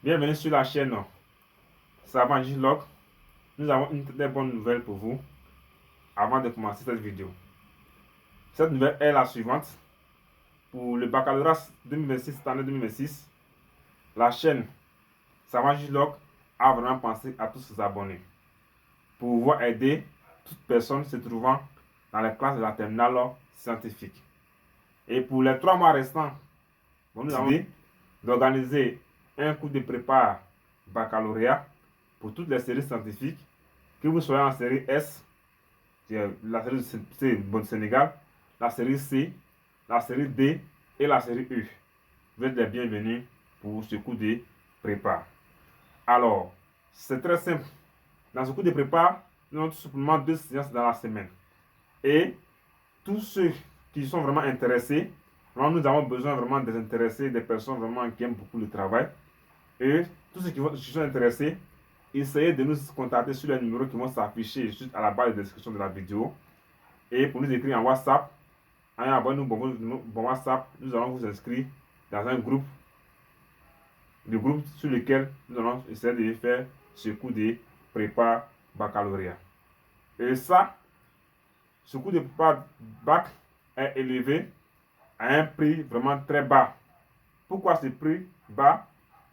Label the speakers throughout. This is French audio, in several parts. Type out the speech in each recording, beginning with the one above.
Speaker 1: Bienvenue sur la chaîne Savant Log. Nous avons une très bonne nouvelle pour vous avant de commencer cette vidéo. Cette nouvelle est la suivante. Pour le baccalauréat 2026, cette année 2026, la chaîne Savant Log a vraiment pensé à tous ses abonnés pour pouvoir aider toute personne se trouvant dans les classes de la terminale scientifique. Et pour les 3 mois restants, nous avons décidé d'organiser un cours de prépa baccalauréat pour toutes les séries scientifiques, que vous soyez en série S, la série C, bon Sénégal, la série C, la série D et la série U. Vous êtes les bienvenus pour ce cours de prépa. Alors, c'est très simple. Dans ce cours de prépa, nous avons tout simplement 2 séances dans la semaine. Et tous ceux qui sont vraiment intéressés, nous avons besoin vraiment des intéressés, des personnes vraiment qui aiment beaucoup le travail. Et tous ceux qui sont intéressés, essayez de nous contacter sur les numéros qui vont s'afficher juste à la barre de description de la vidéo. Et pour nous écrire en WhatsApp, envoyez-nous bon WhatsApp, nous allons vous inscrire dans un groupe, le groupe sur lequel nous allons essayer de faire ce cours de prépa baccalauréat. Et ça, ce cours de prépa bac est élevé à un prix vraiment très bas. Pourquoi ce prix bas?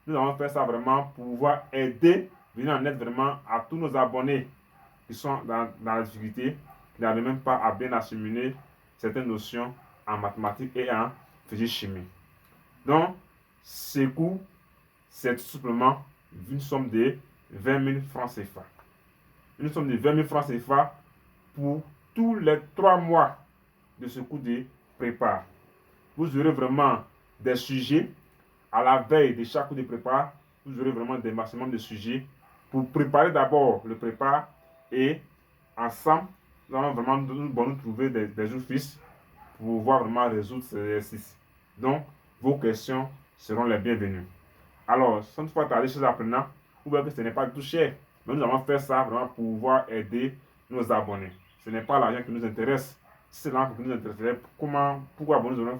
Speaker 1: Nous allons faire ça vraiment pour pouvoir aider, venir en aide vraiment à tous nos abonnés qui sont dans la difficulté, qui n'arrivent même pas à bien assimiler certaines notions en mathématiques et en physique-chimie. Donc, ce coût, c'est tout simplement une somme de 20 000 francs CFA. Une somme de 20 000 francs CFA pour tous les 3 mois de ce cours de prépa. Vous aurez vraiment des sujets à la veille de chaque cours de prépa. Vous aurez vraiment des maximum de sujets pour préparer d'abord le prépa et ensemble, nous allons vraiment nous trouver des jours fixes pour pouvoir vraiment résoudre ces exercices. Donc, vos questions seront les bienvenues. Alors, sans toutefois tarder chez les apprenants, vous voyez que ce n'est pas du tout cher. Mais nous allons faire ça vraiment pour pouvoir aider nos abonnés. Ce n'est pas l'argent qui nous intéresse. Si c'est l'argent qui nous intéresse, pourquoi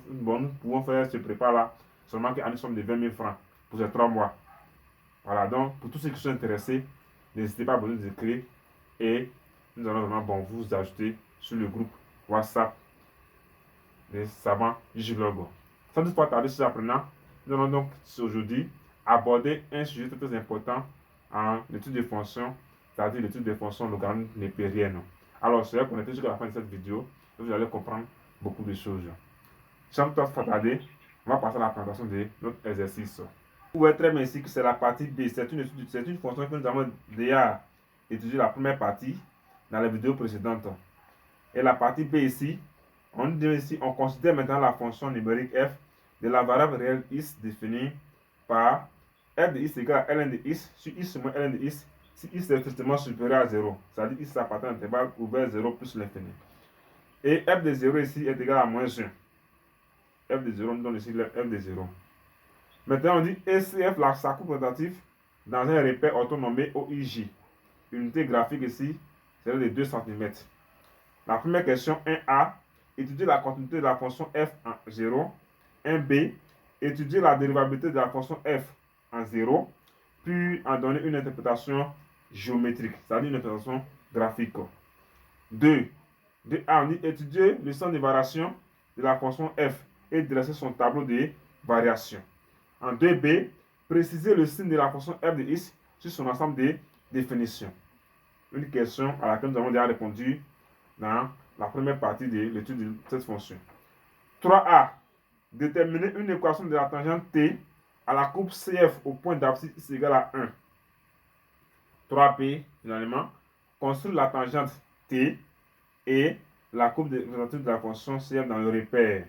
Speaker 1: nous pouvons faire ce prépa-là seulement qu'à une somme de 20 000 francs pour ces 3 mois. Voilà, donc pour tous ceux qui sont intéressés, n'hésitez pas à nous écrire et nous allons vraiment vous ajouter sur le groupe WhatsApp des savants J-Logo. Sans doute pas tarder sur l'apprenant, nous allons donc aujourd'hui aborder un sujet très important en étude de fonction, c'est-à-dire l'étude des fonctions logarithmiques népériennes. Alors, soyez connectés jusqu'à la fin de cette vidéo et vous allez comprendre beaucoup de choses. Sans doute pas tarder, on va passer à la présentation de notre exercice. Vous voyez très bien ici que c'est la partie B. C'est une fonction que nous avons déjà étudié la première partie dans les vidéos précédentes. Et la partie B ici, on considère maintenant la fonction numérique f de la variable réelle x définie par f de x égale à ln de x sur x moins ln de x si x est strictement supérieur à 0. C'est-à-dire x appartient à l'intervalle ouvert 0 plus l'infini. Et f de 0 ici est égal à moins 1. F de 0 nous donne ici le f de 0. Maintenant, on dit ECF, sa coupe rotative dans un repère orthonommé OIJ. Unité graphique ici, c'est de 2 cm. La première question, 1A, étudier la continuité de la fonction f en 0. 1B, étudier la dérivabilité de la fonction f en 0, puis en donner une interprétation géométrique, c'est-à-dire une interprétation graphique. 2. 2A, on dit étudier le centre de variation de la fonction f et dresser son tableau de variation. En 2B, préciser le signe de la fonction f de x sur son ensemble de définitions. Une question à laquelle nous avons déjà répondu dans la première partie de l'étude de cette fonction. 3A, déterminer une équation de la tangente t à la courbe CF au point d'abscisse x égale à 1. 3B, finalement, construire la tangente t et la courbe de la fonction CF dans le repère.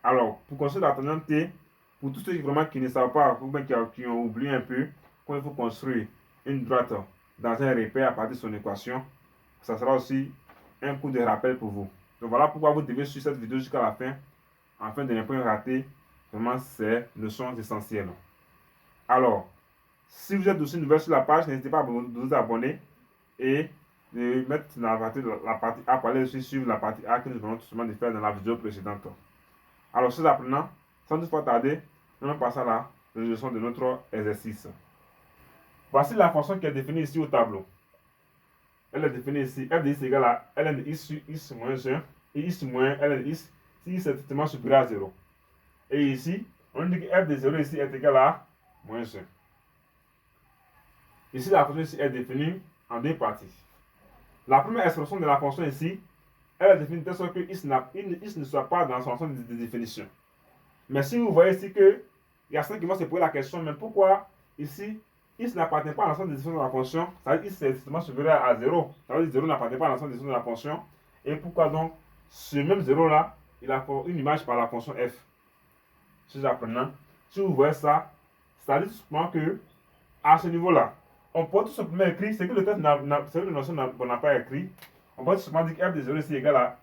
Speaker 1: Alors, pour construire la tangente t, pour tous ceux qui ne savent pas, ou bien qui ont oublié un peu, quand il faut construire une droite dans un repère à partir de son équation, ça sera aussi un coup de rappel pour vous. Donc voilà pourquoi vous devez suivre cette vidéo jusqu'à la fin, afin de ne pas rater vraiment ces leçons essentielles. Alors, si vous êtes aussi nouveau sur la page, n'hésitez pas à vous abonner et de mettre la partie A pour aller aussi suivre la partie A que nous venons tout simplement de faire dans la vidéo précédente. Alors, ces apprenants, sans plus tarder, nous allons passer à résolution de notre exercice. Voici la fonction qui est définie ici au tableau. Elle est définie ici, f de x égale à ln de x sur x moins 1 et x moins ln de x si x est strictement supérieur à 0. Et ici, on dit que f de 0 ici est égal à moins 1. Ici, la fonction ici est définie en deux parties. La première expression de la fonction ici, elle est définie de telle sorte que x ne soit pas dans son ensemble de définition. Mais si vous voyez ici que il y a certains qui vont se poser la question, mais pourquoi ici x n'appartient pas à l'ensemble des définitions de la fonction, ça veut dire x est strictement supérieur à 0, ça veut dire 0 n'appartient pas à l'ensemble des définitions de la fonction, et pourquoi donc ce même 0 là, il a une image par la fonction f. Si j'apprenant, si vous voyez ça, ça dit tout simplement que à ce niveau là, on peut tout simplement écrire ce que le test ce que le notion n'a pas écrit, on peut tout simplement dire que f de 0 ici est égal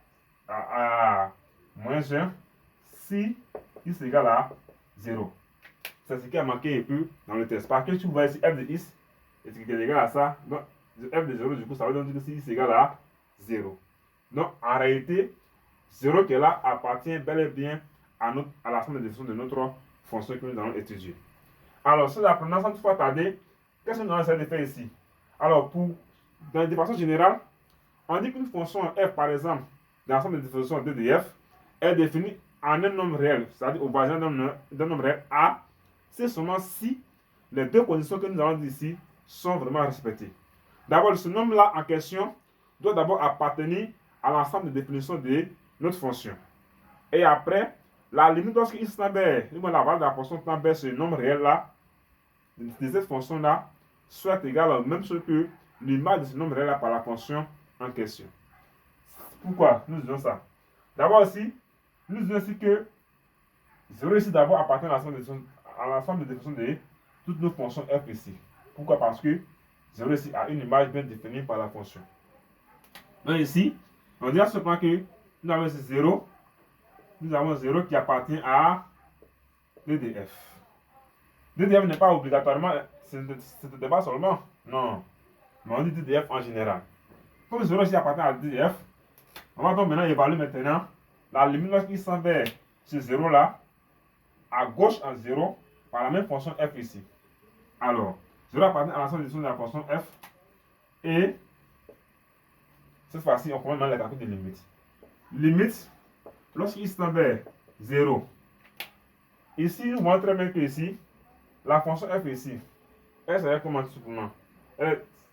Speaker 1: à moins 1 si x est égal à 0. C'est ce qui a manqué un peu dans le test. Parce que tu vois ici f de x est égal à ça. Donc f de 0 du coup ça veut donc dire que si x est égal à 0. Donc en réalité, 0 qui est là appartient bel et bien à l'ensemble des définitions de notre fonction que nous allons étudier. Alors, si apprenons sans toutefois tarder, qu'est-ce que nous allons essayer de faire ici? Alors, de façon générale, on dit qu'une fonction f, par exemple, dans l'ensemble des définitions de f, est définie en un nombre réel, c'est-à-dire au voisin d'un nombre réel a, c'est seulement si les deux conditions que nous avons dit ici sont vraiment respectées. D'abord, ce nombre-là en question doit d'abord appartenir à l'ensemble des définitions de notre fonction. Et après, la limite lorsque x tend vers, la valeur de la fonction tend vers ce nombre réel-là, de cette fonction-là, soit égale à la même chose que l'image de ce nombre réel-là par la fonction en question. Pourquoi nous disons ça? D'abord aussi, nous disons aussi que 0 ici d'abord appartient à l'ensemble des définitions de toutes nos fonctions f ici. Pourquoi? Parce que 0 ici a une image bien définie par la fonction. Donc ici, on dira cependant que nous avons ici 0. Nous avons 0 qui appartient à DDF. DDF n'est pas obligatoirement, ce n'est pas seulement, non. Mais on dit DDF en général. Comme 0 ici appartient à DDF, on va donc maintenant évaluer maintenant la limite lorsqu'il s'en vers ce 0 là, à gauche en 0, par la même fonction f ici. Alors, 0 appartient à l'ensemble des définitions de la fonction f, et cette fois-ci, on commence dans les calculs de limite. Limite, lorsqu'il s'en vers 0, ici, nous voyons très bien que ici, la fonction f ici, elle serait comment tout simplement?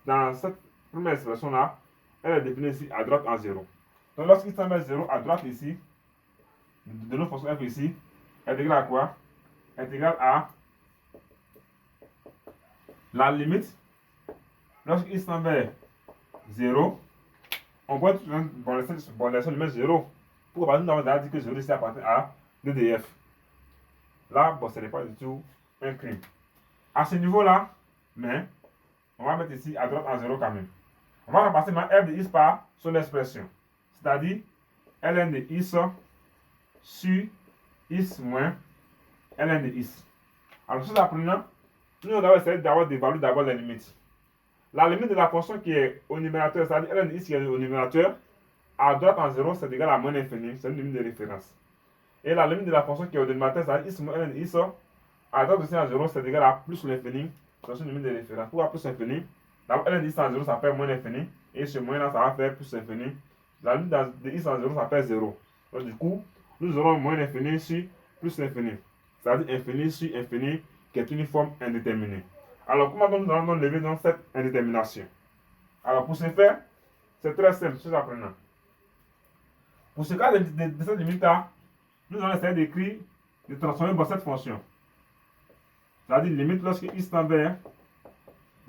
Speaker 1: Dans cette première expression-là, elle est définie ici à droite en 0. Donc lorsqu'il s'en met 0 à droite ici, de notre fonction f ici, est égal à quoi? Est égal à la limite, lorsqu'il s'en met 0, on voit tout bon, laisser le mettre 0. Pourquoi? Parce que nous avons déjà dit que 0 ici appartient à DDF. Là, bon, ce n'est pas du tout un crime. À ce niveau-là, mais on va mettre ici à droite en 0 quand même. On va remplacer ma f de x par son expression. C'est-à-dire ln de x sur x moins ln de x. Alors, sous apprenant, nous allons essayer d'évaluer d'abord les limites. La limite de la fonction qui est au numérateur, c'est-à-dire ln de x qui est au numérateur, à droite en 0, c'est égal à moins l'infini, c'est une limite de référence. Et la limite de la fonction qui est au dénominateur, c'est-à-dire x moins ln de x, à droite aussi en 0, c'est égal à plus l'infini, c'est une limite de référence. Pourquoi plus l'infini? D'abord, ln de x en 0, ça fait moins l'infini, et ce moins là, ça va faire plus l'infini. La limite de x en 0, ça fait 0. Donc du coup, nous aurons moins l'infini sur plus l'infini. C'est-à-dire infini sur infini, qui est une forme indéterminée. Alors, comment nous allons lever dans cette indétermination? Alors, pour ce faire, c'est très simple, c'est apprenant. Pour ce cas de cette limite-là, nous allons essayer d'écrire, de transformer dans cette fonction. C'est-à-dire limite lorsque x tend vers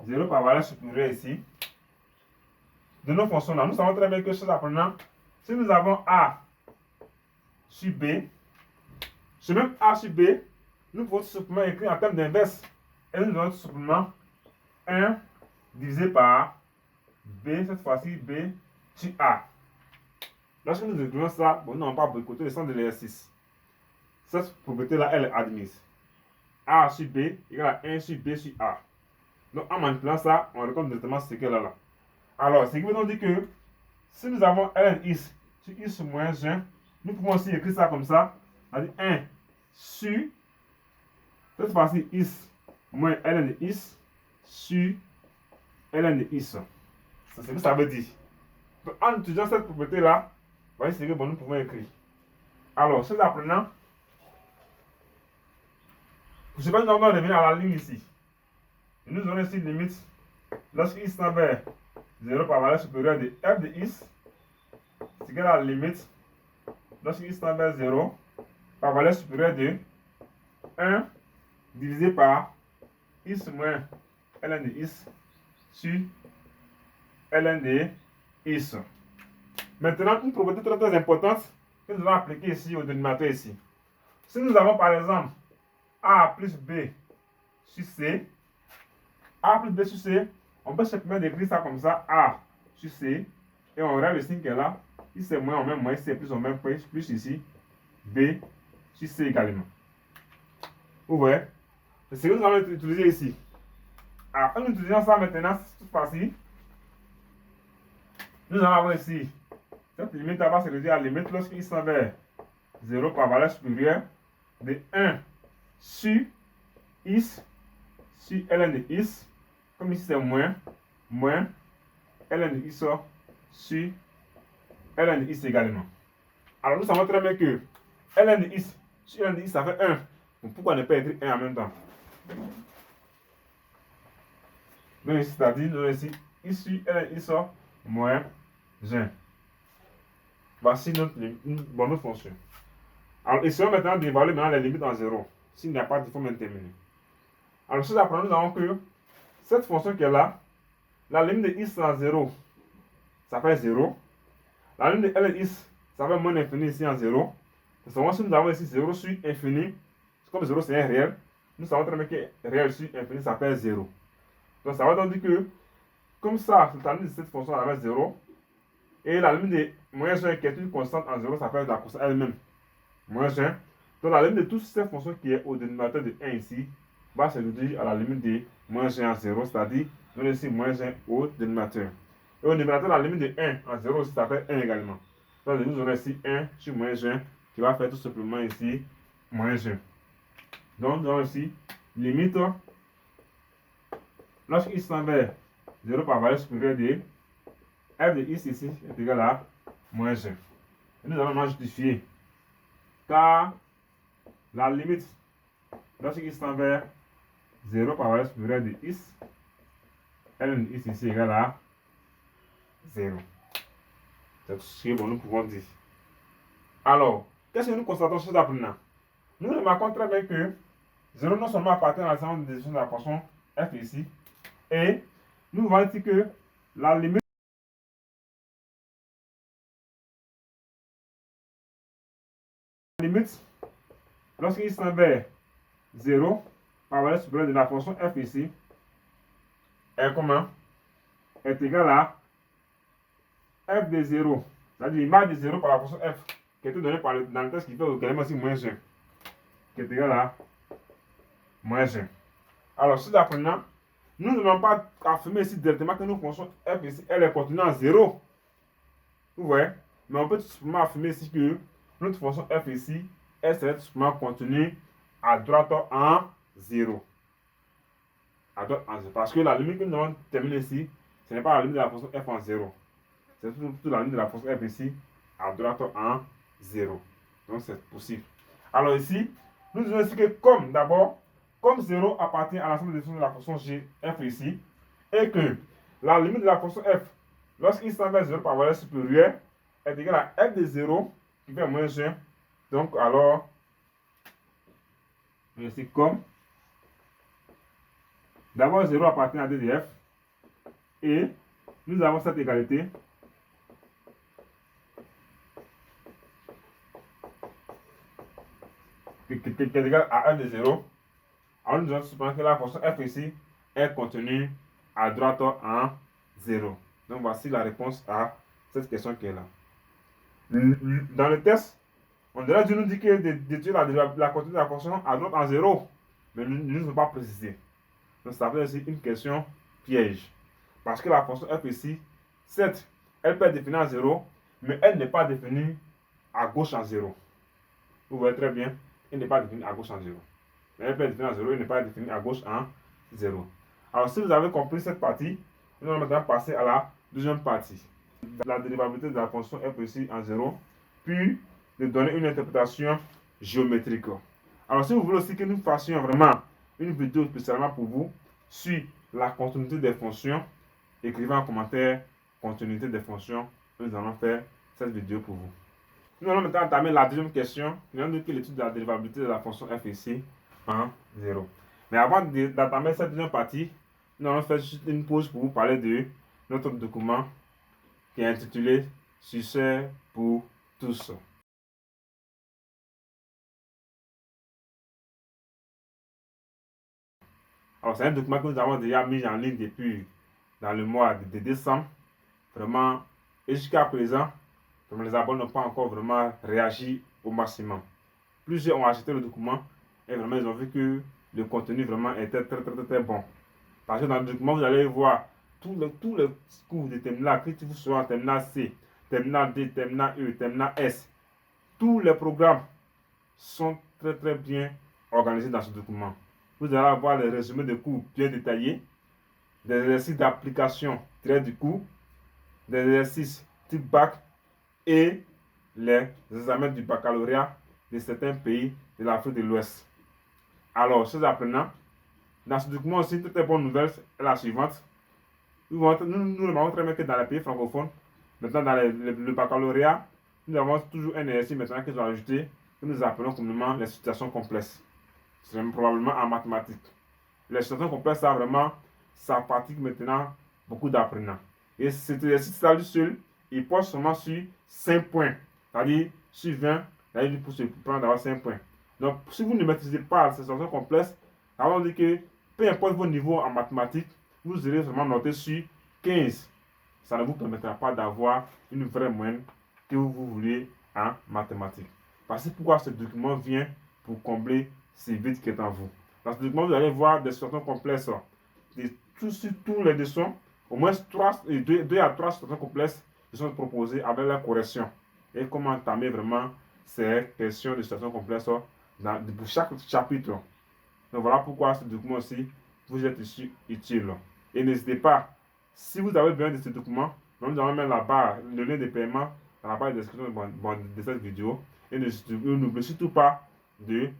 Speaker 1: 0 par valeur supérieure ici. De nos fonctions là, nous savons très bien que chez l'apprenant, si nous avons a sur b, ce même a sur b, nous pouvons tout simplement écrire en termes d'inverse. Et nous avons tout simplement 1 divisé par b, cette fois-ci b sur a. Lorsque nous écrivons ça, bon, nous n'avons pas boycotté le sens de l'exercice. Cette propriété-là, elle est admise. A sur B égale à 1 sur B sur A. Donc en manipulant ça, on retrouve directement ce qu'elle a là. Alors, ce qui veut donc dire que si nous avons ln x sur x moins 1, nous pouvons aussi écrire ça comme ça, c'est-à-dire 1 sur Cette fois-ci, is moins ln de is sur ln de is. C'est ce que ça veut dire. Donc, en utilisant cette propriété-là, voici ce que nous pouvons écrire. Alors, chez apprenant, pour ce faire, nous allons revenir à la ligne ici. Nous aurons ici limite lorsque is tend vers 0 par valeur supérieure de f de is, c'est égal à la limite lorsque is tend vers 0 par valeur supérieure de 1 divisé par is moins ln de is sur ln de is. Maintenant, une propriété très importante que nous allons appliquer ici au dénominateur ici. Si nous avons par exemple a plus b sur c, a plus b sur c, on peut simplement décrire ça comme ça, a sur c, et on regarde le signe qui est là. Si c'est moins, on met moins, si c'est plus, on met plus ici, b sur c également. Vous voyez? C'est ce que nous allons utiliser ici. Alors, en utilisant ça maintenant, cette fois-ci, nous allons avoir ici, cette limite va se réduire à la limite lorsqu'il s'en vers 0 par valeur supérieure de 1 sur is sur ln de is, comme ici c'est moins ln de is sur ln de is également. Alors nous savons très bien que ln de is sur ln de is ça fait 1. Donc pourquoi ne pas écrire 1 en même temps? Donc ici, c'est-à-dire, nous avons ici is sur ln de is moins 1. Voici notre bonne fonction. Alors essayons maintenant d'évaluer les limites en 0. S'il n'y a pas de forme indéterminée. Alors, si apprenons, nous avons que cette fonction qui est là, la limite de is en 0, ça fait 0. La limite de ln is, ça fait moins l'infini ici en 0. Nous savons si nous avons ici 0 sur infini, comme 0 c'est un réel, nous savons très bien que réel sur infini, ça fait 0. Donc, ça veut donc dire que, comme ça, la limite de cette fonction, elle fait 0. Et la limite de moins 1 qui est une constante en 0, ça fait la constante elle-même. Moins 1. Donc, la limite de toute cette fonction qui est au dénominateur de 1 ici, va se réduire à la limite de moins 1 en 0, c'est-à-dire nous ici moins 1 au dénominateur. Et au dénominateur, la limite de 1 en 0 aussi, ça fait 1 également. Donc nous aurons ici 1 sur moins 1 qui va faire tout simplement ici moins 1. Donc nous avons ici limite lorsqu'il s'en vers 0 par valeur supérieure de f de is ici est égal à moins 1. Et nous allons maintenant justifier car la limite lorsqu'il s'en vers 0 par valeur supérieure de is, ln de is ici égale à 0. C'est ce que nous pouvons dire. Alors, qu'est-ce que nous constatons chez l'apprenant? Nous remarquons très bien que 0 non seulement appartient à l'ensemble des décisions de la fonction f ici, et nous voyons ici que la limite lorsqu'il s'en vers 0 par valeur supérieure de la fonction f ici est comment? Est égal à f de 0, c'est-à-dire l'image de 0 par la fonction f qui est donnée dans le test qui fait également aussi moins 1, qui est égal à moins 1. Alors, si apprenant, nous ne devons pas affirmer ici directement que notre fonction f ici, elle est contenue en 0. Vous voyez? Mais on peut tout simplement affirmer ici que notre fonction f ici, elle serait tout simplement contenue à droite en 0. À droite en 0. Parce que la limite que nous avons terminée ici, ce n'est pas la limite de la fonction f en 0. C'est surtout la limite de la fonction f ici à droite en 0. Donc c'est possible. Alors ici, nous disons ici que comme d'abord, comme 0 appartient à l'ensemble des fonctions de la fonction g f ici, et que la limite de la fonction f, lorsqu'il s'en vers 0 par valeur supérieure, est égale à f de 0 qui fait moins 1. Donc alors, ici comme, d'abord 0 appartient à d de f, et nous avons cette égalité qui est égal à f de 0. Alors nous devons supposer que la fonction f ici est contenue à droite en 0. Donc voici la réponse à cette question qui est là. Dans le test, on dirait Dieu nous dit que d'étudier la contenue de la fonction à droite en 0. Mais nous ne sommes pas précisé. Donc ça veut dire aussi une question piège. Parce que la fonction f ici, certes, elle peut être définie en 0, mais elle n'est pas définie à gauche en 0. Vous voyez très bien, elle n'est pas définie à gauche en 0. Elle peut être définie en 0 et ne pas être définie à gauche en 0. Alors, si vous avez compris cette partie, nous allons maintenant passer à la deuxième partie. La dérivabilité de la fonction f ici en 0, puis de donner une interprétation géométrique. Alors, si vous voulez aussi que nous fassions vraiment une vidéo spécialement pour vous sur la continuité des fonctions, écrivez en commentaire continuité des fonctions. Nous allons faire cette vidéo pour vous. Nous allons maintenant entamer la deuxième question. Nous allons dire que l'étude de la dérivabilité de la fonction f ici en 0. Mais avant d'entamer cette deuxième partie, nous allons faire juste une pause pour vous parler de notre document qui est intitulé Succès pour tous. Alors, c'est un document que nous avons déjà mis en ligne depuis dans le mois de décembre. Vraiment, et jusqu'à présent, les abonnés n'ont pas encore vraiment réagi au maximum. Plusieurs ont acheté le document et vraiment ils ont vu que le contenu vraiment était très bon. Parce que dans le document, vous allez voir tous les cours de terminale, que vous soyez en terminale C, terminale D, terminale E, terminale S. Tous les programmes sont très bien organisés dans ce document. Vous allez avoir les résumés de cours bien détaillés, des exercices d'application très du cours, des exercices type bac et les examens du baccalauréat de certains pays de l'Afrique de l'Ouest. Alors, chers apprenants, dans ce document aussi, une très bonne nouvelle est la suivante. Nous remarquons très bien que dans les pays francophones, maintenant dans le baccalauréat, nous avons toujours un exercice maintenant qu'ils ont ajouté, que nous appelons communément les situations complexes. C'est probablement en mathématiques. Les situations complexes, ça fatigue maintenant beaucoup d'apprenants. Et cet exercice-là, lui seul, il porte seulement sur 5 points. C'est-à-dire, sur 20, c'est-à-dire pour se prendre d'avoir 5 points. Donc, si vous ne maîtrisez pas ces situations complexes, alors on dit que peu importe vos niveaux en mathématiques, vous irez seulement noter sur 15. Ça ne vous permettra pas d'avoir une vraie moyenne que vous voulez en mathématiques. Parce que pourquoi ce document vient pour combler ce vide qui est en vous. Dans ce document, vous allez voir des situations complexes. Sur tous les leçons, au moins 2 à 3 situations complexes qui sont proposées avec la correction. Et comment entamer vraiment ces questions de situations complexes pour chaque chapitre. Donc voilà pourquoi ce document aussi vous est utile. Et n'hésitez pas, si vous avez besoin de ce document, nous allons mettre la barre, le lien de paiement dans la barre de description de cette vidéo. Et n'oubliez surtout pas du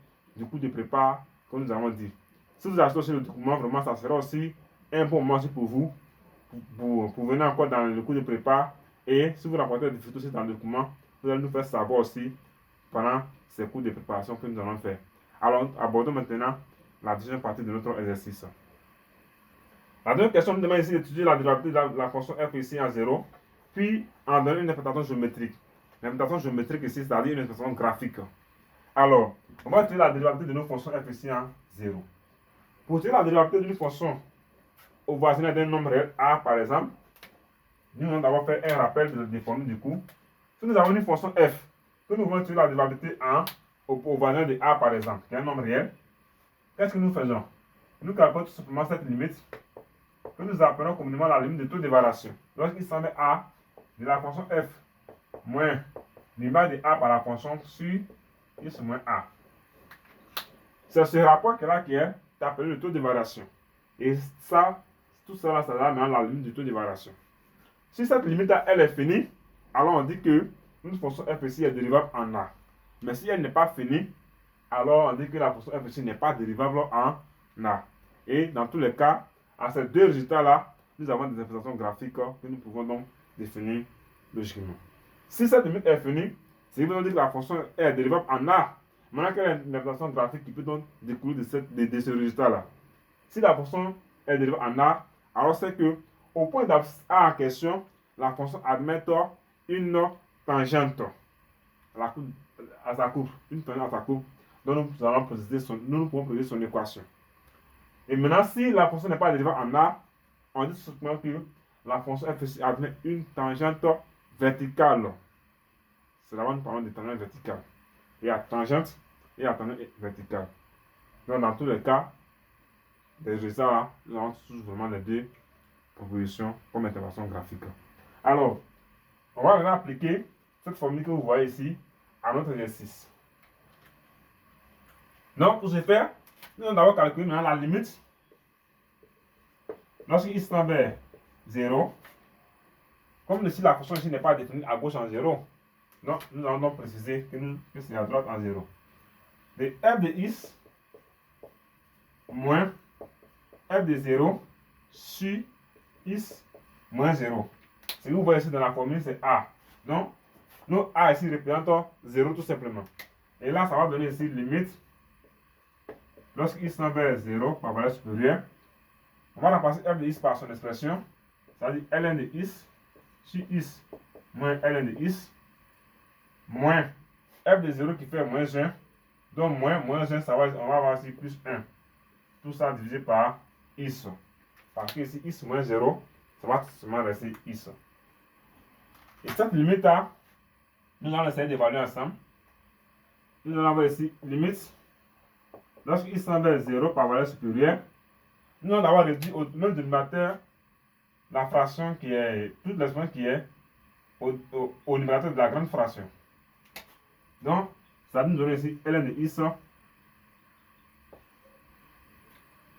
Speaker 1: cours de prépa, comme nous avons dit. Si vous achetez aussi le document, vraiment, ça sera aussi un bon moment pour vous, pour venir encore dans le cours de prépa. Et si vous rapportez des difficultés aussi dans le document, vous allez nous faire savoir aussi pendant ces cours de préparation que nous allons faire. Alors, abordons maintenant la deuxième partie de notre exercice. La deuxième question nous demande ici d'étudier la dérivabilité de la fonction f ici en 0, puis en donner une interprétation géométrique. L'interprétation géométrique ici, c'est-à-dire une interprétation graphique. Alors, on va étudier la dérivabilité de nos fonctions f ici en 0. Pour étudier la dérivabilité d'une fonction au voisinage d'un nombre réel a, par exemple, nous allons d'abord faire un rappel des formules du cours. Si nous avons une fonction f, que nous voulons étudier la dérivabilité au voisinage de a, par exemple, qui est un nombre réel, qu'est-ce que nous faisons? Nous calculons tout simplement cette limite que nous appelons communément la limite de taux de variation. Lorsqu'il s'en met a de la fonction f moins l'image de a par la fonction sur x moins a. C'est ce rapport qui est appelé le taux de variation. Et ça, tout ça, ça donne la limite du taux de variation. Si cette limite elle est finie, alors on dit que une fonction f ici est dérivable en a. Mais si elle n'est pas finie, alors on dit que la fonction f ici n'est pas dérivable en a. Et dans tous les cas, à ces deux résultats-là, nous avons des représentations graphiques que nous pouvons donc définir logiquement. Si cette limite est finie, c'est veut dire que la fonction est dérivable en a. Maintenant, quelle est une représentation graphique qui peut donc découler de ce résultat-là? Si la fonction est dérivable en a, alors c'est que au point A en question, la fonction admet une tangente à sa courbe, une tangente à sa courbe, dont nous pouvons poser son équation. Et maintenant, si la fonction n'est pas dérivable en a, on dit simplement que la fonction f admet une tangente verticale. C'est là où nous parlons de tangente verticale. Il y a tangente et il y a tangente verticale. Donc, dans tous les cas, des résultats là, nous avons toujours vraiment les deux propositions comme interprétation graphique. Alors, on va maintenant appliquer cette formule que vous voyez ici à notre exercice. Donc, pour ce faire, Nous allons d'abord calculer maintenant la limite. Lorsque x tend vers 0, comme ici la fonction ici n'est pas définie à gauche en 0, donc nous allons donc préciser que c'est à droite en 0. De f de x moins f de 0 sur x moins 0. Ce que vous voyez ici dans la formule, c'est a. Donc, nous, a ici représente 0 tout simplement. Et là, ça va donner ici limite. Lorsque x tend vers 0 par valeur supérieure, on va remplacer f de x par son expression, c'est-à-dire ln de x sur x moins ln de x moins f de 0 qui fait moins 1. Donc, moins 1, ça va, on va avoir ici plus 1. Tout ça divisé par x. Parce que ici, x moins 0, ça va tout simplement rester x. Et cette limite-là, nous allons essayer d'évaluer ensemble. Nous allons avoir ici limite. Lorsque x tend vers 0 par valeur supérieure, nous allons avoir réduit au même dénominateur la fraction qui est, toute l'expression qui est au numérateur de la grande fraction. Donc, ça nous donne ici ln de x.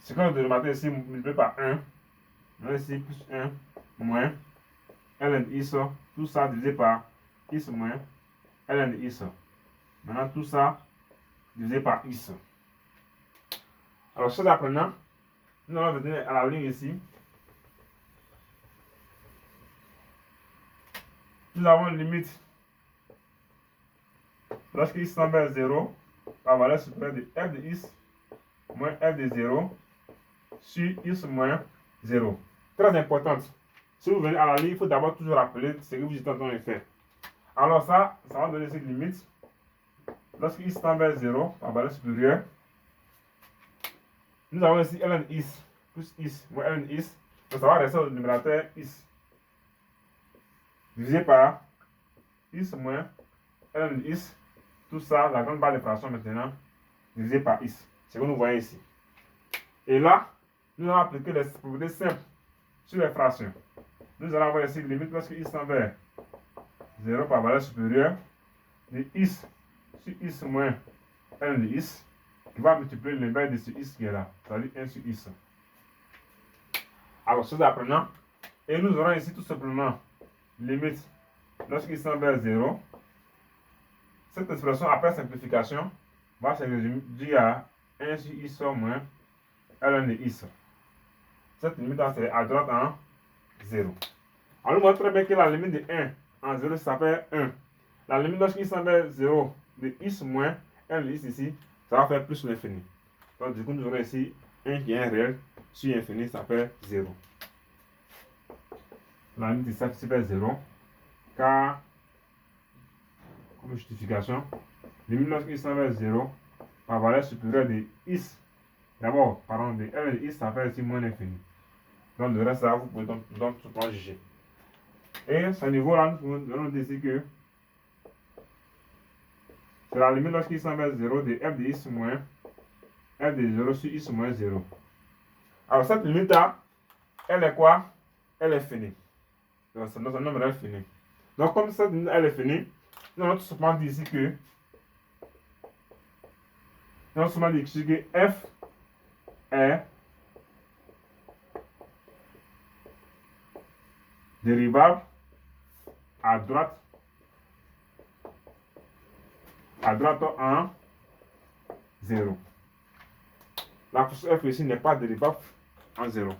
Speaker 1: Ce que le dénominateur ici multiplié par 1, on a ici plus 1 moins ln de x, tout ça divisé par x moins ln de x. Maintenant, tout ça divisé par x. Alors, chose apprenant, nous allons venir à la ligne ici. Nous avons une limite lorsque x tend vers 0 par valeur supérieure de f de x moins f de 0 sur x moins 0. Très importante. Si vous venez à la ligne, il faut d'abord toujours rappeler ce que vous êtes en train de faire. Alors ça va donner cette limite. Lorsque x tend vers 0 par valeur supérieure, nous avons ici ln x plus x moins ln x. Donc ça va rester au numérateur x divisé par x moins ln x. Tout ça, la grande barre de fraction maintenant, divisé par x. C'est ce que nous voyons ici. Et là, nous allons appliquer les propriétés simples sur les fractions. Nous allons avoir ici limite lorsque x tend vers 0 par valeur supérieure de x sur x moins ln de x qui va multiplier le numéraire de ce x qui est là, c'est-à-dire 1 sur x. Alors, chose apprenant, et nous aurons ici tout simplement limite lorsque x tend vers 0. Cette expression après simplification va se réduire à 1 sur x moins ln de x. Cette limite c'est à droite en 0. Alors, nous voyons très bien que la limite de 1 en 0, ça fait 1. La limite lorsque x tend vers 0 de x moins ln de x ici, ça va faire plus l'infini. Donc, du coup, nous aurons ici 1 qui est un réel sur infini, ça fait 0. La limite de ça qui fait 0, car, comme justification, limite lorsque x tend vers 0 par valeur supérieure de x, d'abord, pardon, de ln de x, ça fait ici moins l'infini. Donc, le reste, ça, vous pouvez donc tout le temps juger. Et à ce niveau-là, nous allons dire que c'est la limite lorsqu'il tend vers 0 de f de x moins f de 0 sur x moins 0. Alors, cette limite-là, elle est quoi? Elle est finie. Donc, c'est notre nombre fini. Donc, comme cette limite, elle est finie, nous allons tout simplement dire ici que f est dérivable à droite en 0. La fonction f ici n'est pas dérivable en 0.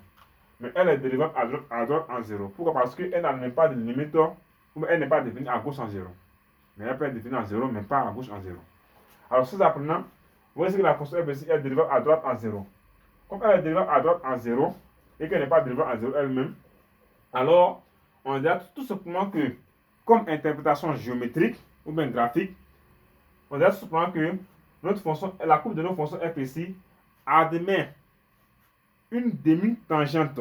Speaker 1: Mais elle est dérivable à droite en 0. Pourquoi? Parce qu'elle n'a même pas de limite, ou elle n'est pas définie à gauche en 0. Mais elle peut être définie en 0, mais pas à gauche en 0. Alors, si nous apprenons, vous voyez que la fonction f ici est dérivable à droite en 0. Comme elle est dérivable à droite en 0, et qu'elle n'est pas dérivable en 0 elle-même, alors on dirait tout simplement que, comme interprétation géométrique ou bien graphique, on dirait tout simplement que notre fonction, la courbe de notre fonction f ici admet une demi-tangente.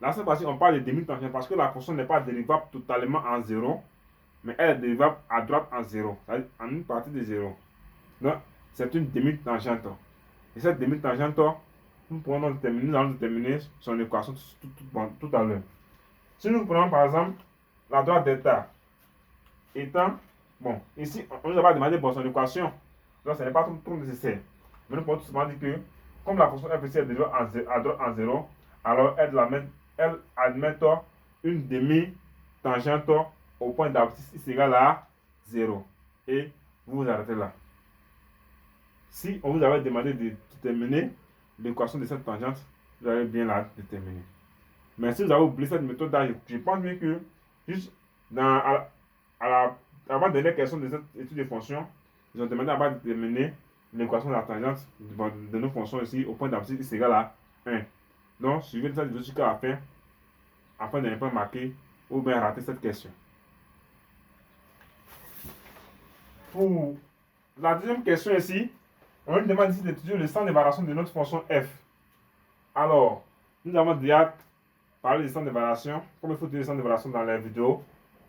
Speaker 1: Là, cette fois-ci, on parle de demi-tangente parce que la fonction n'est pas dérivable totalement en 0, mais elle est dérivable à droite en 0, c'est-à-dire en une partie de 0. Donc, c'est une demi-tangente. Et cette demi-tangente, nous allons déterminer son équation tout à l'heure. Si nous prenons par exemple la droite delta étant, bon, ici, on nous a pas demandé son équation, donc ce n'est pas trop nécessaire. Mais nous pouvons tout simplement dire que, comme la fonction f ici est déjà à droite en 0, alors elle admet une demi-tangente au point d'abscisse is égale à 0. Et vous vous arrêtez là. Si on vous avait demandé de déterminer l'équation de cette tangente, vous allez bien la déterminer. Mais si vous avez oublié cette méthode-là, je pense bien que juste avant dernière question de cette étude de fonction, ils ont demandé à déterminer l'équation de la tangente de nos fonctions ici au point d'abscisse égale à 1. Donc, suivez cette vidéo jusqu'à la fin afin de ne pas marquer ou bien rater cette question. Pour la deuxième question ici, on nous demande ici d'étudier le centre de variation de notre fonction f. Alors, nous avons déjà parlé du centre de variation, comme il faut étudier le centre de variation dans les vidéos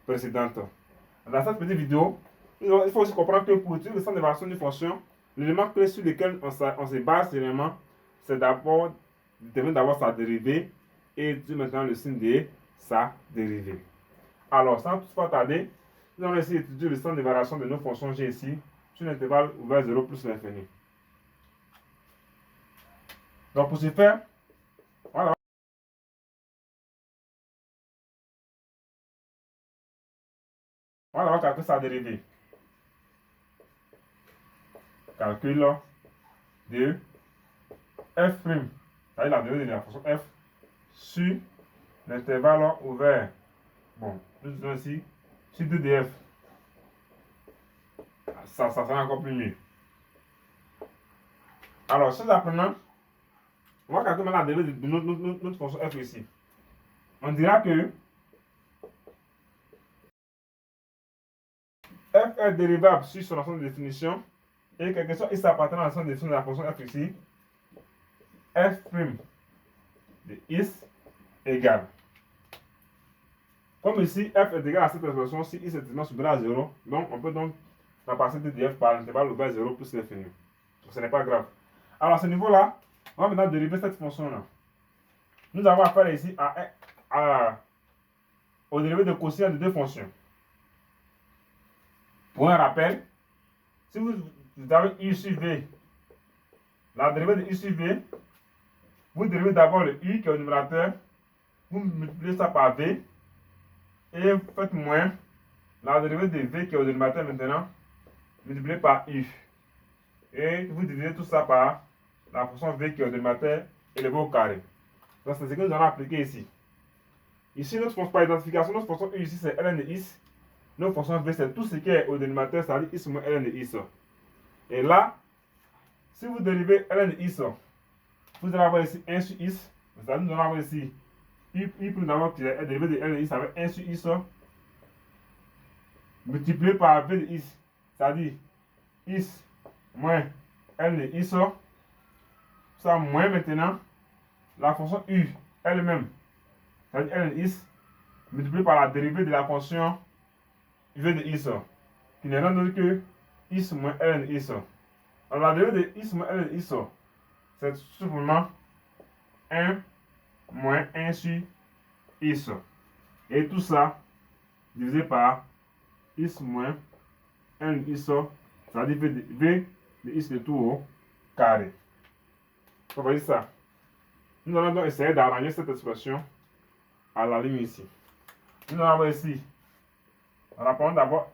Speaker 1: précédentes. Dans cette petite vidéo, il faut aussi comprendre que pour étudier le centre de variation d'une fonction, l'élément clé sur lequel on se base généralement, c'est d'abord déterminer d'abord sa dérivée et étudier maintenant le signe de sa dérivée. Alors, sans toutefois tarder, nous allons essayer d'étudier le centre de variation de nos fonctions g ici sur l'intervalle ouvert 0 plus l'infini. Donc, pour ce faire, voilà. On va calculer sa dérivée. Calcul de f', c'est-à-dire la dérivée de la fonction f sur l'intervalle ouvert. Bon, nous disons ici sur 2df. Ça sera encore plus mieux. Alors, chose apprenant, on va calculer maintenant la dérivée de notre fonction f ici. On dira que f est dérivable sur son ensemble de définition et quelque chose il s'appartient à l'ensemble de définition de la fonction f ici. F' de is égale. Comme ici, f est égal à cette expression, si is est également supérieur à 0, donc on peut donc remplacer df par l'intervalle ouvert 0 plus l'infini. Ce n'est pas grave. Alors à ce niveau-là, on va maintenant dériver cette fonction-là. Nous avons affaire ici au dérivé de quotient de deux fonctions. Pour un rappel, si vous avez u sur v, la dérivée de u sur v, vous dérivez d'abord le u qui est au numérateur, vous multipliez ça par v, et vous faites moins la dérivée de v qui est au dénominateur maintenant, multiplié par u. Et vous divisez tout ça par la fonction v qui est au dénominateur élevé au carré. Donc c'est ce que nous allons appliquer ici. Ici, notre fonction par identification, notre fonction u ici c'est ln de is. Notre fonction v c'est tout ce qui est au dénominateur, c'est-à-dire is moins ln de is. Et là, si vous dérivez ln de is, vous allez avoir ici 1 sur is. C'est-à-dire nous allons avoir ici u plus d'abord qui est dérivé de ln de is avec 1 sur is multiplié par v de is, c'est-à-dire is moins ln de is. Ça moins maintenant la fonction u elle-même, c'est-à-dire ln de is, multiplié par la dérivée de la fonction v de is, qui n'est rien d'autre que is moins ln de is. Alors la dérivée de is moins ln de is, c'est tout simplement 1 moins 1 sur is. Et tout ça divisé par is moins ln de is, c'est-à-dire v de is de tout au carré. Ça veut dire ça. Nous allons donc essayer d'arranger cette expression à la ligne ici. Nous allons avoir ici, on apprend d'abord,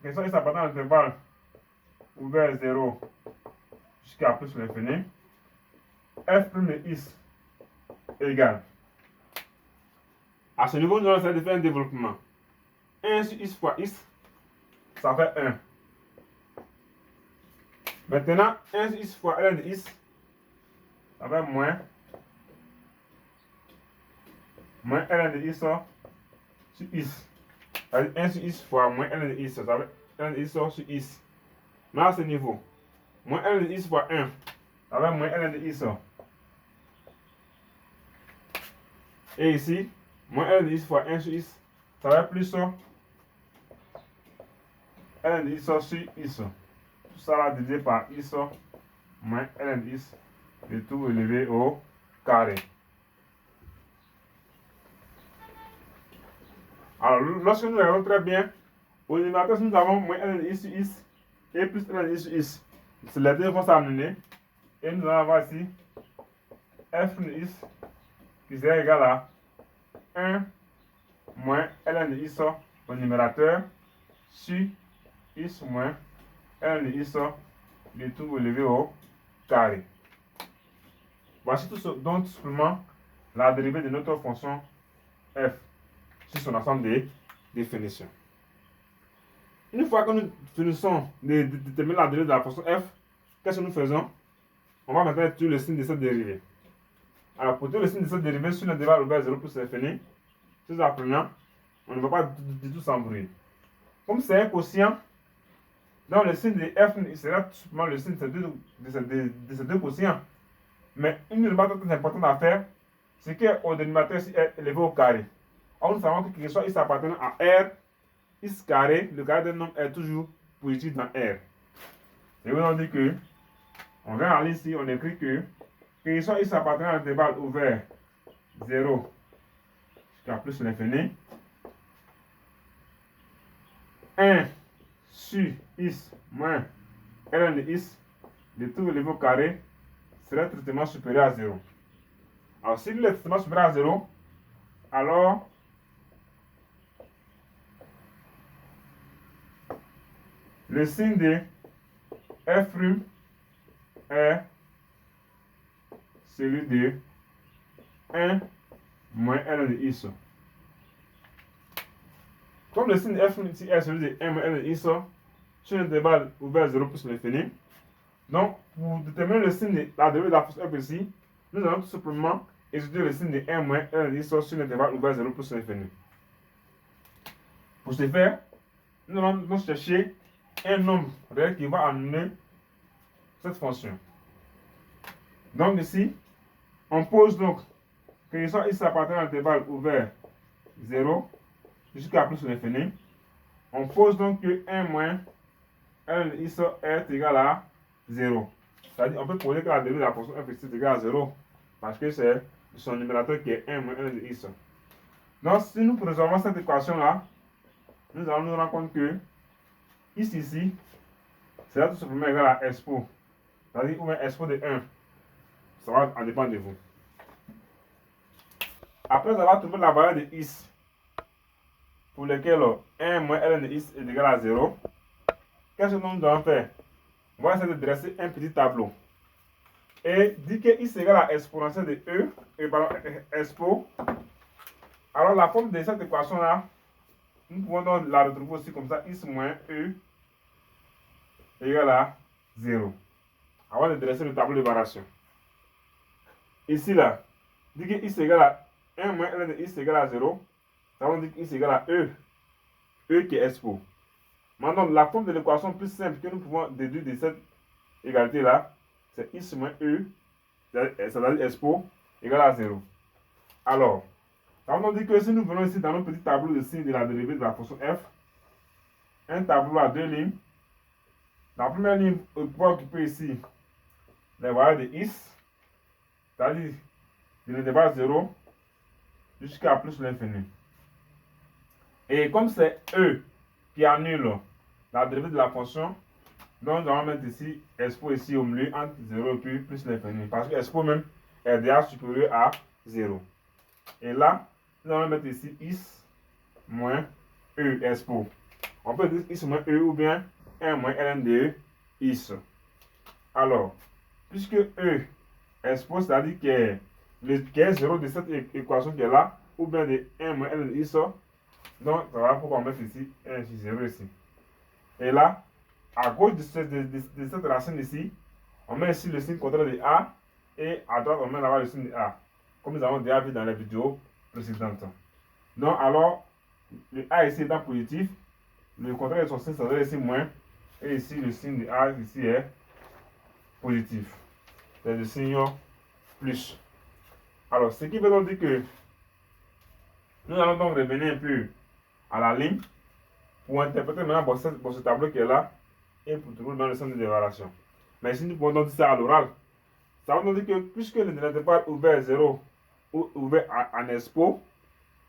Speaker 1: question is appartenant à l'intervalle ouvert 0 jusqu'à plus l'infini. F' de is égale. À ce niveau, nous allons essayer de faire un développement. 1 sur is fois is, ça fait 1. Maintenant, 1 sur is fois ln de is, ça fait moins ln de is sur is. C'est-à-dire 1 sur is fois moins ln de is, ça fait ln de is sur is. Mais à ce niveau, moins ln de is fois 1, ça fait moins ln de is. Et ici, moins ln de is fois 1 sur is, ça va plus ln de is sur is. Tout ça va divisé par is moins ln de is de tout élevé au carré. Alors, lorsque nous regardons très bien, au numérateur, nous avons moins ln de is sur is et plus ln de is sur is. Les deux vont s'annuler. Et nous allons avoir ici f de x qui sera égal à 1 moins ln de x au numérateur sur x moins ln de x le tout élevé au carré. Voici donc tout simplement la dérivée de notre fonction f sur son ensemble de définitions. Une fois que nous finissons de déterminer la dérivée de la fonction f, qu'est-ce que nous faisons? On va maintenant étudier le signe de cette dérivée. Alors, pour étudier le signe de cette dérivée sur l'intervalle ouvert 0 plus l'infini, ces apprenants, on ne va pas du tout s'embrouiller. Comme c'est un quotient, donc le signe de f sera tout simplement le signe de ces deux quotients. Mais une élément très important à faire, c'est qu'au dénominateur ici est élevé au carré. Or, nous savons que quelque soit x appartenant à R, x carré, le carré d'un nombre est toujours positif dans R. Et on dit que, on vient aller ici, on écrit que soit x appartenant à l'intervalle ouvert 0 jusqu'à plus l'infini, 1 sur x moins ln de x, le tout élevé au carré, serait strictement supérieur à 0. Alors, s'il est strictement supérieur à 0, alors le signe de f' est celui de 1 moins ln de x. Comme le signe de f' est celui de 1 moins ln de x sur l'intervalle ouvert 0 plus l'infini, donc pour déterminer le signe de la dérivée de la fonction f ici, nous allons tout simplement étudier le signe de 1 moins ln de x sur l'intervalle ouvert 0 plus l'infini. Pour ce faire, nous allons chercher un nombre réel qui va annuler cette fonction. Donc ici, on pose donc que soit x appartient à l'intervalle ouvert 0 jusqu'à plus l'infini. On pose donc que 1 moins ln de x est égal à 0. C'est-à-dire on peut poser que la dérivée de la fonction f est égale à 0 parce que c'est son numérateur qui est 1 moins ln de x. Donc si nous résolvons cette équation-là, nous allons nous rendre compte que x ici sera tout simplement égal à expo. C'est-à-dire, ou bien expo de 1. Ça va en dépendre de vous. Après avoir trouvé la valeur de x, pour lequel 1 moins ln de x est égal à 0, qu'est-ce que nous devons faire? On va essayer de dresser un petit tableau. Et dire que x est égal à exponentielle de e, et pardon, expo. Alors la forme de cette équation-là, nous pouvons donc la retrouver aussi comme ça, x moins e égale à 0. Avant de dresser le tableau de variation. Ici, là, dit que x égale à 1 moins ln de x égale à 0, ça veut dire que x égale à e, e qui est expo. Maintenant, la forme de l'équation plus simple que nous pouvons déduire de cette égalité-là, c'est x moins e, c'est-à-dire expo, égale à 0. Alors, ça veut dire que si nous venons ici dans notre petit tableau de signe de la dérivée de la fonction f, un tableau à deux lignes, la première ligne va occuper ici les valeurs de x, c'est-à-dire de l'intervalle 0 jusqu'à plus l'infini. Et comme c'est e qui annule la dérivée de la fonction, donc nous allons mettre ici expo ici au milieu entre 0 et puis plus l'infini. Parce que expo même est déjà supérieur à 0. Et là, nous allons mettre ici x moins e expo. On peut dire x moins e ou bien 1 moins ln de x. Alors, puisque e expo, c'est-à-dire qu'il y a 0 de cette équation qui est là, ou bien de 1 moins ln de x, donc ça va pour qu'on mette ici 1 sur 0 ici. Et là, à gauche de cette racine ici, on met ici le signe contraire de a, et à droite, on met là-bas le signe de a, comme nous avons déjà vu dans les vidéos précédentes. Donc, alors, le a ici étant positif, le contraire de son signe, ça doit être ici moins, et ici, le signe de a ici est positif. C'est le signe plus. Alors, ce qui veut donc dire que nous allons donc revenir un peu à la ligne pour interpréter maintenant ce tableau qui est là et pour trouver dans le centre de variation. Mais si nous pouvons donc dire ça à l'oral, ça veut donc dire que puisque l'intervalle ouvert 0 ou ouvert en expo,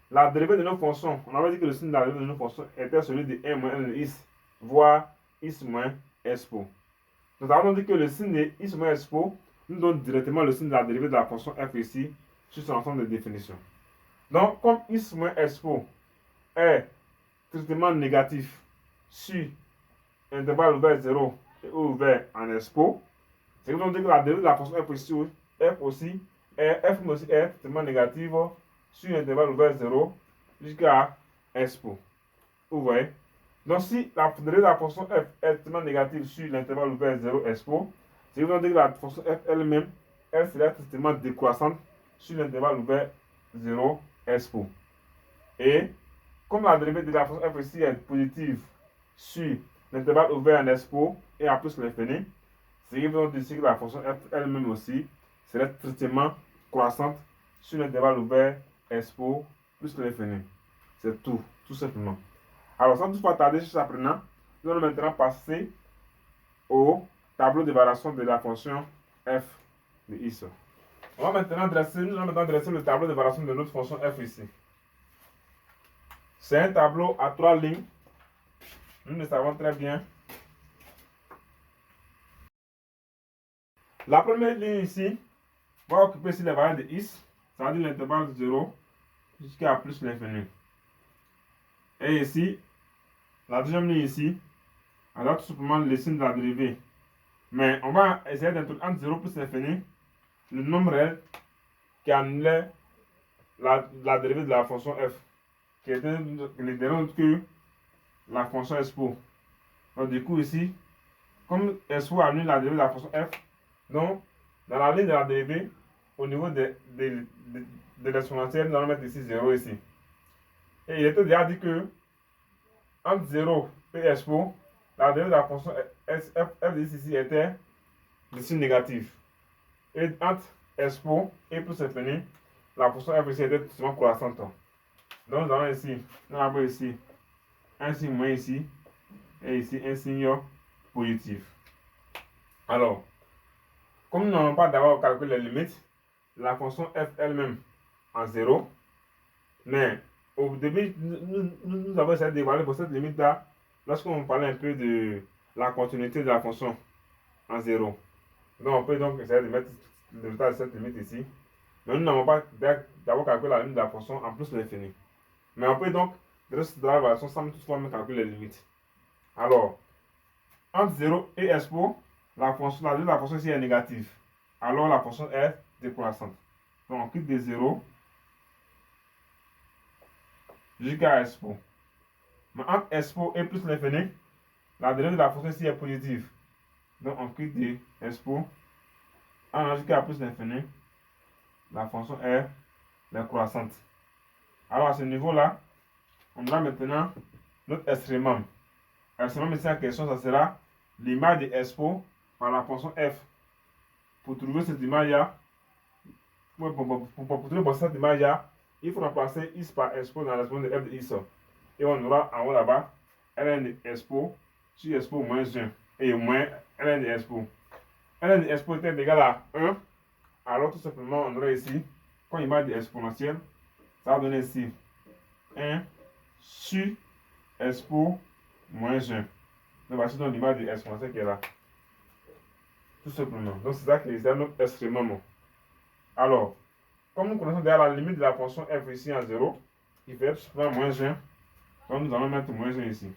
Speaker 1: la dérivée de nos fonctions, on avait dit que le signe de la dérivée de nos fonctions était celui de 1 moins 1 de x, voire x moins expo. Donc ça veut donc dire que le signe de x moins expo nous donne directement le signe de la dérivée de la fonction f ici sur son ensemble de définitions. Donc, comme x moins expo est strictement négatif sur intervalle ouvert 0 et ouvert en expo, c'est qu'on dit que la dérivée de la fonction f aussi est strictement négative sur intervalle ouvert 0 jusqu'à expo. Vous voyez? Donc, si la dérivée de la fonction f est strictement négative sur l'intervalle ouvert 0 expo, c'est qu'on dit que la fonction f elle-même, elle serait strictement décroissante sur l'intervalle ouvert 0 expo. Et comme la dérivée de la fonction f ici est positive sur l'intervalle ouvert en expo et en plus l'infini, c'est donc ici que la fonction f elle-même aussi serait strictement croissante sur l'intervalle ouvert expo plus l'infini. C'est tout simplement. Alors, sans toutefois tarder sur apprenant, nous allons maintenant passer au tableau de variation de la fonction f de x. Nous allons maintenant dresser le tableau de variation de notre fonction f ici. C'est un tableau à 3 lignes. Nous le savons très bien. La première ligne ici va occuper ici les valeurs de x, c'est-à-dire l'intervalle de 0 jusqu'à plus l'infini. Et ici, la deuxième ligne ici, elle a tout simplement le signe de la dérivée. Mais on va essayer d'introduire entre 0 plus l'infini le nombre réel qui annulait la dérivée de la fonction f, qui était le dérivée que la fonction expo. Donc du coup ici, comme expo annule la dérivée de la fonction f, donc dans la ligne de la dérivée, au niveau de l'exponentielle, nous allons mettre ici 0 ici. Et il était déjà dit que entre 0 et expo, la dérivée de la fonction f ici était de signe négatif. Et entre expo et plus infini, la fonction f ici était souvent croissante. Donc nous avons ici un signe moins ici et ici un signe positif. Alors, comme nous n'avons pas d'abord calculé les limites, la fonction f elle-même en 0, mais au début, nous avons essayé d'évaluer pour cette limite-là lorsqu'on parlait un peu de la continuité de la fonction en 0. Donc on peut donc essayer de mettre le résultat de cette limite ici. Mais nous n'avons pas d'abord calculé la limite de la fonction en plus de l'infini. Mais on peut donc rester dans la variation sans toutefois même calculer les limites. Alors, entre 0 et expo, la limite de la fonction ici est négative. Alors la fonction est décroissante. Donc on quitte de 0 jusqu'à expo. Mais entre expo et plus l'infini, la dérivée de la fonction ici est positive. Donc on quitte de expo en jusqu'à plus l'infini, la fonction est décroissante. Alors à ce niveau-là, on aura maintenant notre extrémum. L'extrémum ici en question, ça sera l'image de expo par la fonction f. Pour trouver cette image-là, pour trouver cette image-là, il faut remplacer x par expo dans l'expression de f de x. Et on aura en haut là-bas ln de expo sur expo moins 1 et moins ln de expo. ln de expo est égal à 1. Alors tout simplement, on aurait ici, comme image de exponentielle, ça va donner ici 1 sur expo moins 1. Donc voici donc l'image de exponentielle qui est là. Tout simplement. Donc c'est ça qui est notre extrémum. Alors, comme nous connaissons déjà la limite de la fonction f ici en 0, il fait tout simplement moins 1. Donc nous allons mettre moins 1 ici.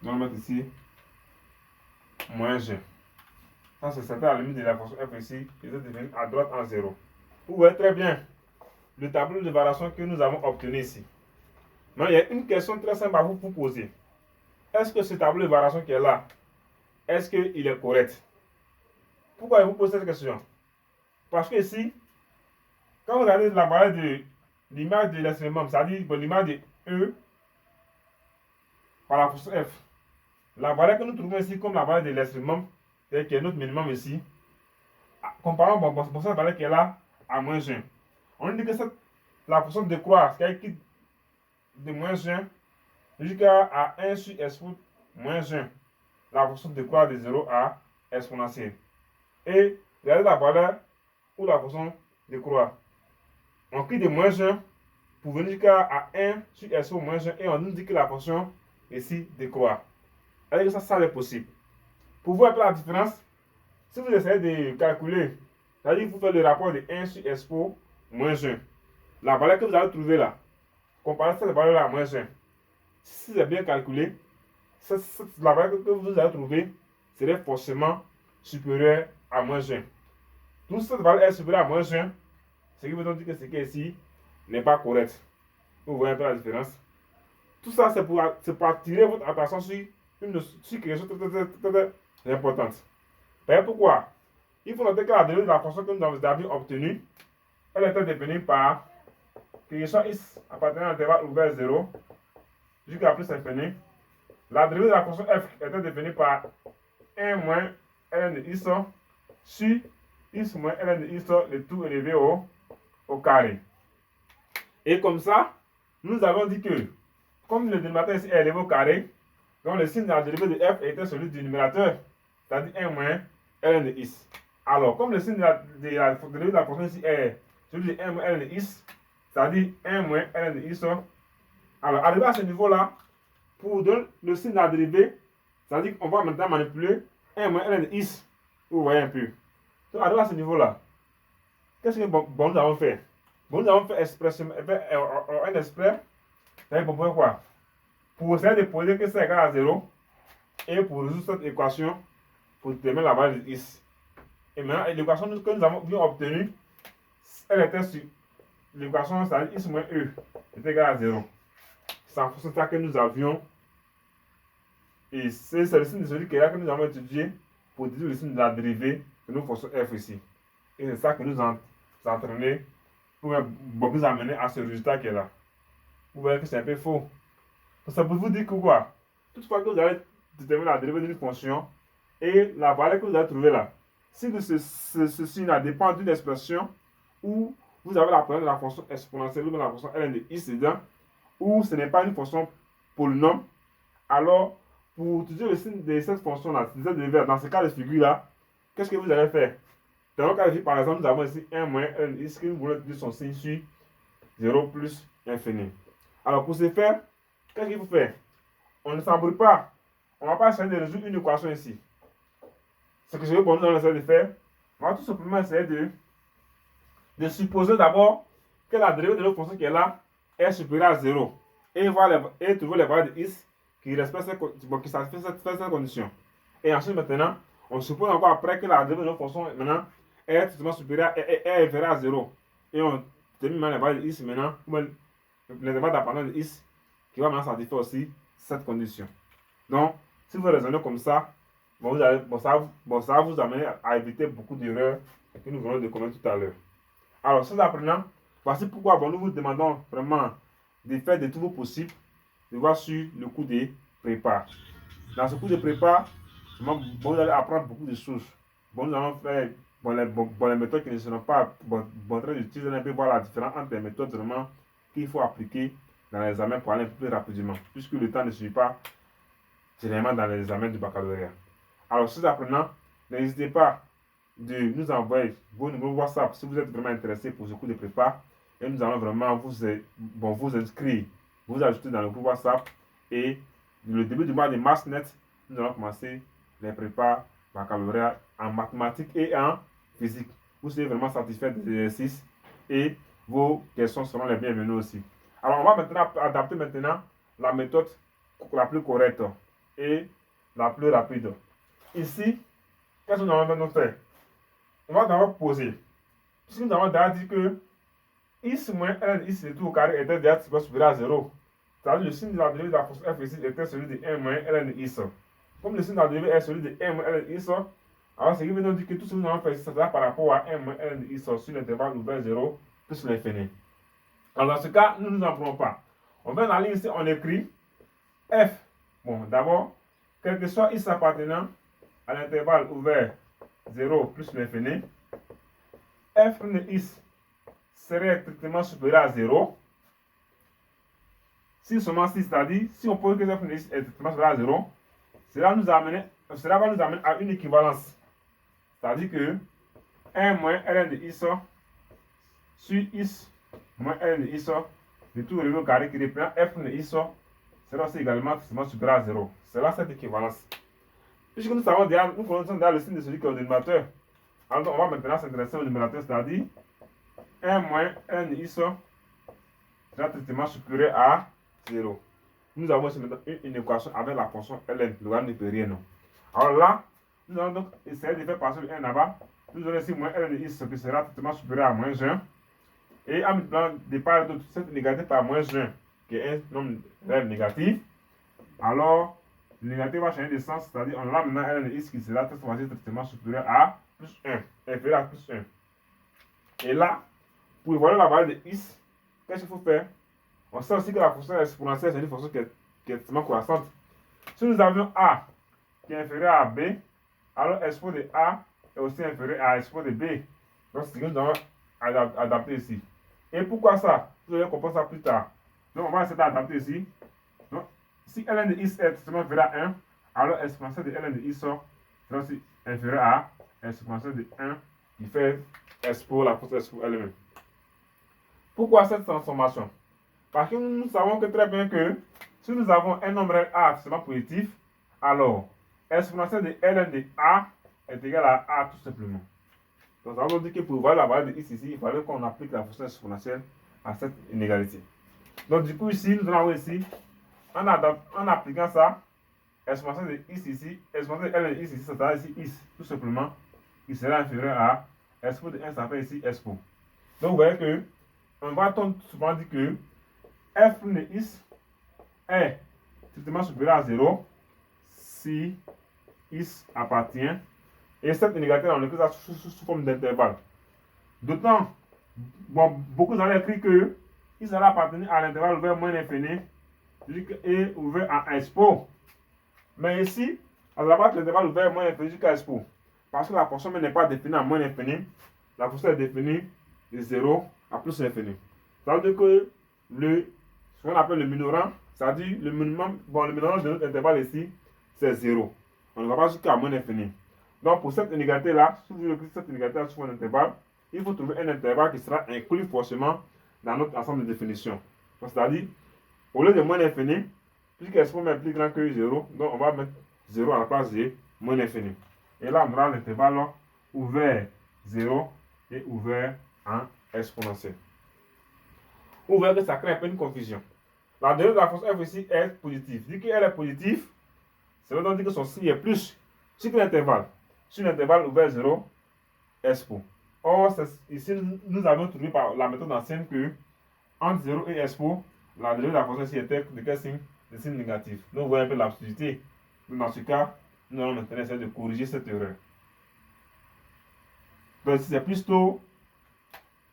Speaker 1: Nous allons mettre ici moins 1. Ça, c'était la limite de la fonction f ici, qui est définie à droite en 0. Vous voyez très bien le tableau de variation que nous avons obtenu ici. Mais il y a une question très simple à vous poser. Est-ce que ce tableau de variation qui est là, est-ce qu'il est correct? Pourquoi je vous pose cette question? Parce que ici, quand vous regardez la valeur de l'image de l'extrémum, c'est-à-dire l'image de E par la fonction f, la valeur que nous trouvons ici comme la valeur de l'extrémum, c'est-à-dire qui est notre minimum ici, comparons pour cette valeur qui est là à moins 1. On dit que la fonction décroît, c'est-à-dire qui de moins 1 jusqu'à 1 sur expo moins 1. La fonction décroît de 0 à exponentielle. Et regardez la valeur où la fonction décroît. On quitte de moins 1 pour venir jusqu'à 1 sur expo moins 1 et on nous dit que la fonction ici décroît. C'est-à-dire que ça c'est possible. Pour voir un peu la différence, si vous essayez de calculer, c'est-à-dire que vous faites le rapport de 1 sur expo moins 1, la valeur que vous allez trouver là, comparez cette valeur-là à moins 1. Si c'est bien calculé, la valeur que vous allez trouver serait forcément supérieure à moins 1. Donc si cette valeur est supérieure à moins 1, ce qui veut donc dire que ce qui est ici n'est pas correct. Vous voyez un peu la différence. Tout ça, c'est pour attirer votre attention sur quelque chose de très importante. Pourquoi? Il faut noter que la dérivée de la fonction que nous avions obtenue, elle était définie par quelque chose x appartenant à l'intervalle ouvert 0 jusqu'à plus infini. La dérivée de la fonction f était définie par 1 moins ln de x sur x moins ln de x, le tout élevé au carré. Et comme ça, nous avons dit que, comme le dénominateur ici est élevé au carré, donc le signe de la dérivée de f était celui du numérateur, c'est-à-dire 1 moins ln de x. Alors, comme le signe de la dérivée de la fonction ici est celui de 1 moins ln de x, c'est-à-dire 1 moins ln de x, alors arrivé à ce niveau-là, pour donner le signe de la dérivée, c'est-à-dire qu'on va maintenant manipuler 1 moins ln de x. Vous voyez un peu. Donc, arrivé à ce niveau-là, qu'est-ce que nous avons fait? Bon, nous avons fait un exprès. Pour quoi? Pour essayer de poser que c'est égal à 0 et pour résoudre cette équation pour déterminer la valeur de x. Et maintenant, l'équation que nous avons bien obtenue, elle était sur l'équation, c'est-à-dire x moins e est égal à 0. C'est en fonction de ça que nous avions. Et c'est le signe de celui qui est là que nous avons étudié pour déduire le signe de la dérivée de nos fonctions f ici. Et c'est ça que nous avons entraîné pour nous amener à ce résultat qui est là. Vous voyez que c'est un peu faux. Ça peut vous dire que quoi? Toutefois que vous allez déterminer la dérivée d'une fonction et la valeur que vous allez trouver là, si ce signe dépend d'une expression où vous avez la valeur de la fonction exponentielle ou de la fonction ln de x dedans, ou ce n'est pas une fonction polynôme, alors pour utiliser le signe de cette fonction-là, dans ce cas de figure-là, qu'est-ce que vous allez faire? Dans le cas de figure, par exemple, nous avons ici 1 moins ln de x qui nous voulons utiliser son signe sur 0 plus infini. Alors pour ce faire, qu'est-ce qu'il faut faire? On ne s'embrouille pas. On ne va pas essayer de résoudre une équation ici. Ce que je veux pour nous essayer de faire, on va tout simplement essayer de supposer d'abord que la dérivée de notre fonction qui est là est supérieure à 0. Et trouver les valeurs de x qui satisfait cette condition. Et ensuite maintenant, on suppose encore après que la dérivée de notre fonction maintenant est totalement supérieure et est inférieure à 0. Et on termine les valeurs de x maintenant, l'intervalle d'appartenance de x qui va maintenant satisfaire aussi cette condition. Donc, si vous raisonnez comme ça, ça va vous amener à éviter beaucoup d'erreurs que nous venons de commettre tout à l'heure. Alors, sans apprenant, voici pourquoi nous vous demandons vraiment de faire de tout vos possible de voir sur le cours de prépa. Dans ce cours de prépa, vous allez apprendre beaucoup de choses. Nous allons faire les méthodes qui ne seront pas en train d'utiliser un peu voir la différence entre les méthodes vraiment qu'il faut appliquer dans les examens pour aller un peu plus rapidement, puisque le temps ne suit pas généralement dans les examens du baccalauréat. Alors, chers apprenants, n'hésitez pas de nous envoyer vos numéros WhatsApp si vous êtes vraiment intéressé pour ce cours de prépa, et nous allons vraiment vous inscrire, vous ajouter dans le groupe WhatsApp, et le début du mois de mars net, nous allons commencer les prépas baccalauréat en mathématiques et en physique. Vous serez vraiment satisfait des exercices et vos questions seront les bienvenues aussi. Alors, on va maintenant adapter la méthode la plus correcte et la plus rapide. Ici, qu'est-ce que nous allons maintenant faire? On va d'abord poser. Puisque nous avons déjà dit que x moins ln de x de tout au carré était déjà supérieur à 0. C'est-à-dire le signe de la dérivée de la fonction f ici était celui de 1 moins ln de x. Comme le signe de la dérivée est celui de 1 moins ln de x, alors ce qui veut nous dire que tout ce que nous allons faire ici, c'est par rapport à 1 moins ln de x sur l'intervalle ouvert 0 plus l'infini. Alors dans ce cas, nous ne nous en prenons pas. On vient dans la ligne ici, on écrit f. Bon, d'abord, quel que soit x appartenant à l'intervalle ouvert 0 plus l'infini, f de x serait strictement supérieur à 0. Si seulement si, c'est-à-dire, si on pose que f de x est strictement supérieur à 0, cela va nous amener à une équivalence. C'est-à-dire que 1 moins ln de x sur x moins ln de x, le tout relevé au carré qui représente f de x, sera aussi également strictement supérieur à 0. C'est là cette équivalence. Puisque nous savons déjà, nous connaissons déjà le signe de celui qui est au dénominateur. Alors on va maintenant s'intéresser au numérateur, c'est-à-dire 1 moins ln de i sera strictement supérieur à 0. Nous avons ici maintenant une équation avec la fonction ln, le ne peut rien. Non. Alors là, nous allons donc essayer de faire passer le 1 là-bas. Nous aurons ici moins ln de i qui sera strictement supérieur à moins 1. Et en multipliant de part et d'autre cette négative par moins 1, qui est un nombre réel négatif, alors le négatif va changer de sens, c'est-à-dire on a maintenant ln de x qui sera strictement supérieur à plus 1, inférieur à plus 1. Et là, pour évaluer la valeur de x, qu'est-ce qu'il faut faire? On sait aussi que la fonction exponentielle, c'est une fonction qui est extrêmement croissante. Si nous avions a qui est inférieur à b, alors expo de a est aussi inférieur à expo de b. Donc, c'est ce que nous allons adapter ici. Et pourquoi ça? Vous allez comprendre ça plus tard. Donc, on va essayer d'adapter ici. Donc, si ln de x est strictement inférieur à 1, alors exponentielle de ln de x sera aussi inférieur à exponentielle de 1 qui fait expo la fonction expo elle-même. Pourquoi cette transformation? Parce que nous savons que très bien que si nous avons un nombre a seulement positif, alors exponentielle de ln de a est égal à a tout simplement. Donc, ça veut dire que pour voir la valeur de x ici, il fallait qu'on applique la fonction exponentielle à cette inégalité. Donc, du coup, ici, nous allons avoir ici, en appliquant ça, exponentielle de x ici, exponentielle de ln de x ici, ça sera ici x, tout simplement, qui sera inférieur à expo de 1, ça fait ici expo. Donc, vous voyez que, on va souvent dire que f' de x est strictement supérieur à 0 si x appartient. Et cette inégalité, on écrit ça sous forme d'intervalle. D'autant, bon, beaucoup ont écrit que il sera appartenir à l'intervalle ouvert moins l'infini et ouvert à expo. Mais ici, on va voir que l'intervalle ouvert moins l'infini jusqu'à expo. Parce que la fonction n'est pas définie à moins l'infini, la fonction est définie de 0 à plus l'infini. Ça veut dire que ce qu'on appelle le minorant, c'est-à-dire le minimum, bon, le minorant de notre intervalle ici, c'est 0. On ne va pas jusqu'à moins l'infini. Donc, pour cette inégalité-là, si vous voulez cette inégalité sur un intervalle, il faut trouver un intervalle qui sera inclus forcément dans notre ensemble de définitions. C'est-à-dire, au lieu de moins l'infini, puisque expo est plus grand que 0, donc on va mettre 0 à la place de moins l'infini. Et là, on aura l'intervalle ouvert 0 et ouvert en exponentiel. Vous voyez que ça crée un peu une confusion. La dérivée de la fonction f ici est positive. Dit qu'elle est positive, ça veut donc dire que son signe est plus sur l'intervalle. Sur l'intervalle ouvert 0, expo. Or, ici, nous avons trouvé par la méthode ancienne que entre 0 et expo, la dérivée de la fonction ici était de quel signe? De signe négatif. Donc, vous voyez un peu l'absurdité. Dans ce cas, nous allons maintenant essayer de corriger cette erreur. Donc, si c'est plutôt,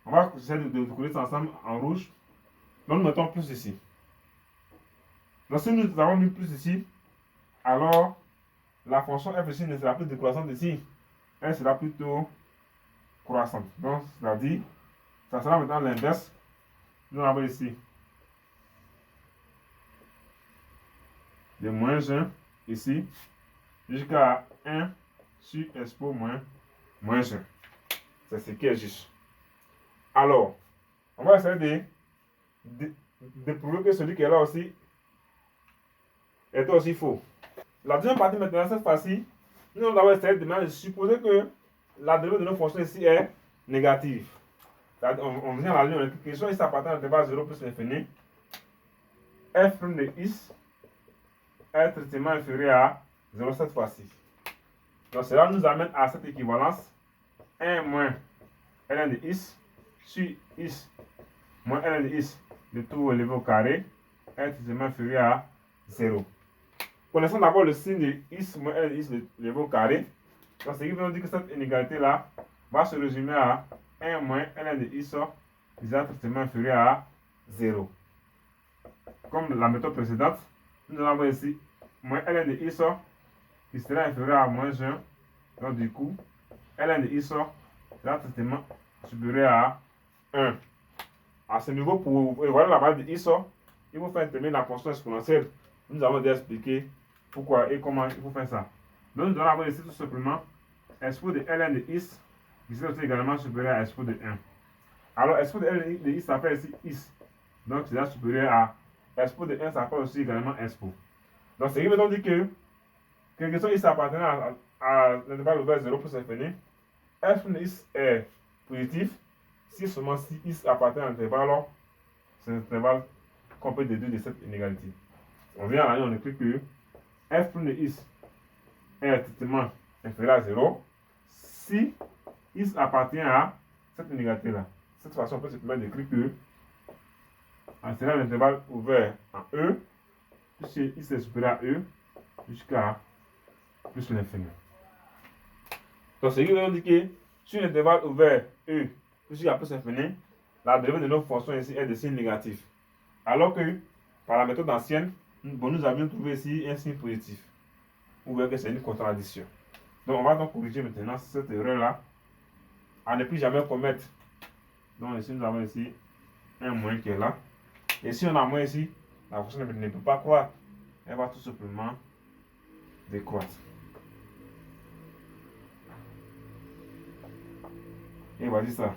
Speaker 1: on va essayer de corriger ça ensemble en rouge. Donc, nous mettons plus ici. Donc, si nous avons mis plus ici, alors la fonction f ici ne sera plus décroissante ici. Elle sera plutôt croissante. Donc, c'est-à-dire, ça sera maintenant l'inverse. Nous avons ici de moins 1 ici jusqu'à 1 sur expo moins 1. C'est ce qui est juste. Alors, on va essayer de prouver que celui qui est là aussi est aussi faux. La deuxième partie maintenant, cette fois-ci, nous allons essayer de supposer que la dérivée de nos fonctions ici est négative. On vient à la ligne, on écrit question ici appartient à l'intervalle 0 plus l'infini. F' de x est strictement inférieur à 0 cette fois-ci. Donc cela nous amène à cette équivalence 1 moins ln de x sur x moins ln de x de tout élevé au carré est strictement inférieur à 0. Connaissons d'abord le signe de x moins ln de x de élevé au carré. Donc ce qui veut dire que cette inégalité-là va se résumer à 1 moins ln de x qui est strictement inférieur à 0. Comme la méthode précédente, nous allons avoir ici moins ln de x qui sera inférieur à moins 1. Donc du coup, ln de x sera strictement supérieur à 1. À ce niveau, pour évaluer la valeur de x, il faut faire intervenir la fonction exponentielle. Nous avons déjà expliqué pourquoi et comment il faut faire ça. Donc nous allons avoir ici tout simplement expo de ln de x qui sera aussi également supérieur à expo de 1. Alors expo de ln de x, ça fait ici x. Donc c'est supérieur à expo de 1, ça fait aussi également expo. Donc ce qui veut donc dire que quelque chose x appartenant à l'intervalle ouvert 0 plus infini, f de x est positif si seulement si x appartient à l'intervalle, alors c'est l'intervalle qu'on peut déduire de cette inégalité. On vient à la ligne, on écrit que f de x est strictement inférieur à 0 si x appartient à cette inégalité-là. De cette façon, on peut simplement décrire que en serrant l'intervalle ouvert en E, puisque x est supérieur à E, jusqu'à plus l'infini. Donc, ce qui veut dire que sur l'intervalle ouvert E jusqu'à plus l'infini, la dérivée de notre fonction ici est de signe négatif. Alors que par la méthode ancienne, nous avions trouvé ici un signe positif. Vous voyez que c'est une contradiction. Donc, on va donc corriger maintenant cette erreur-là à ne plus jamais commettre. Donc, ici, nous avons ici un moins qui est là. Et si on a moins ici, la fonction ne peut pas croître. Elle va tout simplement décroître. Et voici ça.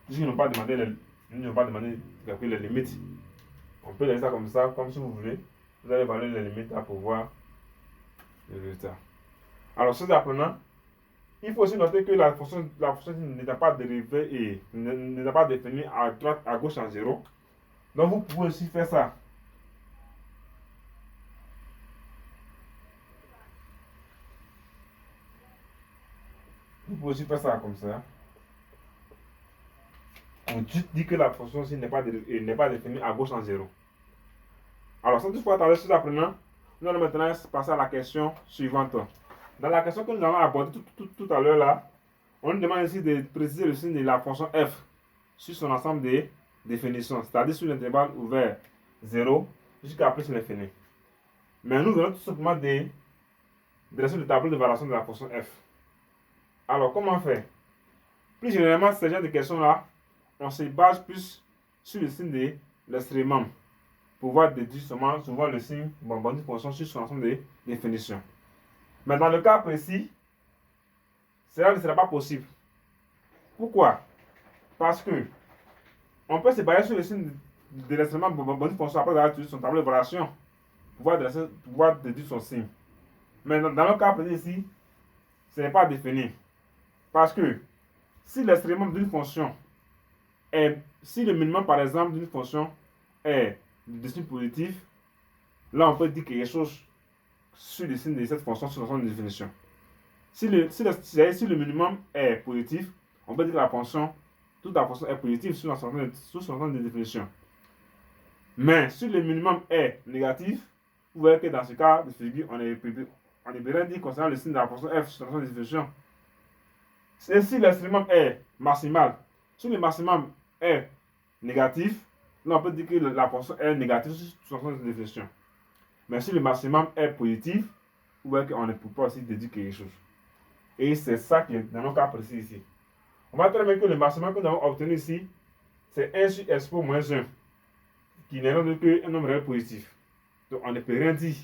Speaker 1: Puisqu'ils n'ont pas demandé de calculer les limites, on peut laisser ça comme ça, comme si vous voulez. Vous allez évaluer les limites là pour voir le résultat. Alors, ces apprenants, il faut aussi noter que la fonction n'est pas dérivée et n'est pas définie à droite, à gauche en 0. Donc, vous pouvez aussi faire ça. Vous pouvez aussi faire ça comme ça. On dit que la fonction aussi n'est pas définie à gauche en 0. Alors, sans toutefois tarder sur apprenants, nous allons maintenant passer à la question suivante. Dans la question que nous allons aborder tout à l'heure là, on nous demande ici de préciser le signe de la fonction f sur son ensemble de définitions, c'est-à-dire sur l'intervalle ouvert 0 jusqu'à plus l'infini. Mais nous venons tout simplement de dresser le tableau de variation de la fonction f. Alors, comment faire? Plus généralement, ces genre de questions-là, on se base plus sur le signe de l'extrémum pour pouvoir déduire souvent le signe d'une fonction sur son ensemble de définitions. Mais dans le cas précis, cela ne sera pas possible. Pourquoi? Parce que on peut se baser sur le signe de l'extrémum d'une fonction après avoir utilisé son tableau de variation pour pouvoir déduire son signe. Mais dans le cas précis ici, ce n'est pas défini. Parce que si l'extrémum d'une fonction si le minimum par exemple d'une fonction est de signe positif, là on peut dire quelque chose sur le signe de cette fonction sur l'ensemble de définition. Si le minimum est positif, on peut dire que toute la fonction est positive sur l'ensemble de définition. Mais si le minimum est négatif, vous voyez que dans ce cas de figure, on est bien dit concernant le signe de la fonction f sur l'ensemble de définition. Et si l'extrémum est maximal, si le maximum est négatif, là on peut dire que la fonction est négative sur l'ensemble de définition. Mais si le maximum est positif, vous voyez qu'on ne peut pas aussi déduire quelque chose. Et c'est ça qui est dans notre cas précis ici. On va très bien que le maximum que nous avons obtenu ici, c'est 1 sur expo moins 1, qui n'est rien d'autre qu'un nombre réel positif. Donc on ne peut rien dire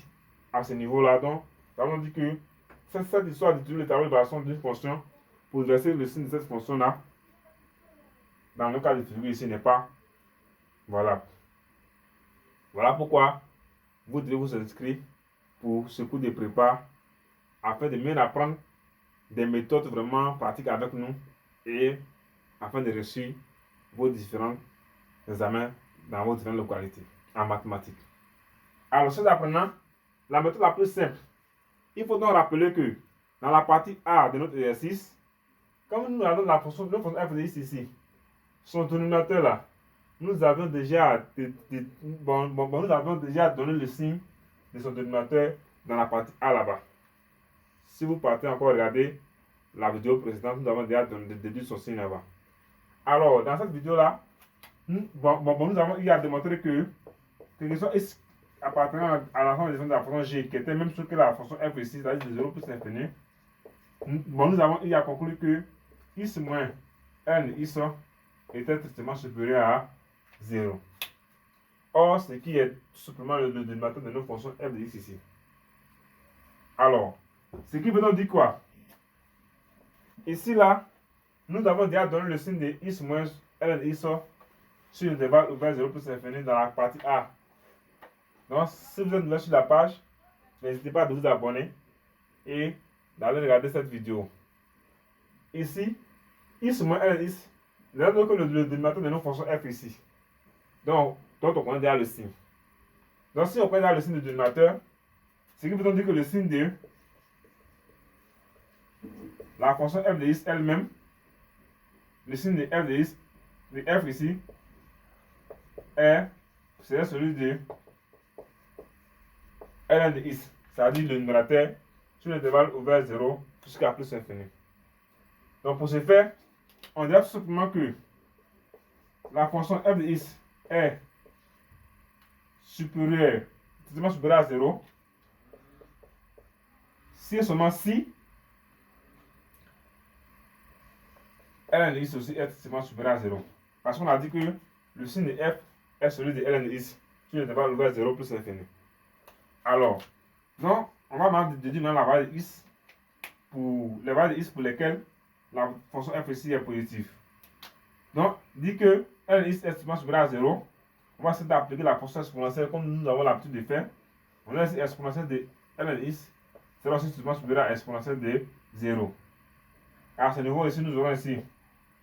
Speaker 1: à ce niveau-là. Donc, ça veut dire que cette histoire d'utiliser le tableau de variation d'une fonction pour dresser le signe de cette fonction-là, dans le cas de figure ici, n'est pas valable. Voilà pourquoi vous devez vous inscrire pour ce cours de prépa afin de mieux apprendre des méthodes vraiment pratiques avec nous et afin de réussir vos différents examens dans vos différentes localités en mathématiques. Alors, chers apprenants, la méthode la plus simple, il faut donc rappeler que dans la partie A de notre exercice, comme nous avons la fonction f de x ici, son dénominateur là, nous avions déjà donné le signe de son dénominateur dans la partie A là-bas. Si vous partez encore regarder la vidéo précédente, nous avons déjà déduit son signe là-bas. Alors, dans cette vidéo-là, nous avons eu à démontrer que quelque chose appartenant à l'ensemble des fonctions de la fonction g, qui était même sûr que la fonction f ici, c'est-à-dire de 0 plus l'infini, nous avons eu à conclure que x moins n x était strictement supérieur à 0. Or, ce qui est tout simplement le dénominateur de nos fonctions f de x ici. Alors, ce qui veut donc dire quoi? Ici, là, nous avons déjà donné le signe de x moins ln x sur l'intervalle ouvert 0 plus l'infini dans la partie A. Donc, si vous êtes sur la page, n'hésitez pas à vous abonner et d'aller regarder cette vidéo. Ici, is moins LNIS, nous avons que le dénominateur de nos fonctions f ici. Donc on connaît déjà le signe. Donc si on connaît déjà le signe du dénominateur, ce qui veut dire que le signe de la fonction f de is elle-même, le signe de f de is, de f ici, c'est celui de ln de is, c'est-à-dire le numérateur sur l'intervalle ouvert 0 jusqu'à plus infini. Donc pour ce faire, on dirait tout simplement que la fonction f de is est supérieure à 0 si et seulement si ln de is aussi est supérieur à 0. Parce qu'on a dit que le signe de f est celui de ln de is sur l'intervalle ouvert 0 plus infini. Alors, donc, on va maintenant déduire la valeur de is pour les valeurs de is pour lesquelles la fonction f ici est positive. Donc, dit que ln de is est supérieur à 0, on va essayer d'appliquer la fonction exponentielle comme nous avons l'habitude de faire. On a ici exponentielle de ln de is sera aussi supérieur à exponentielle de 0. À ce niveau ici, nous aurons ici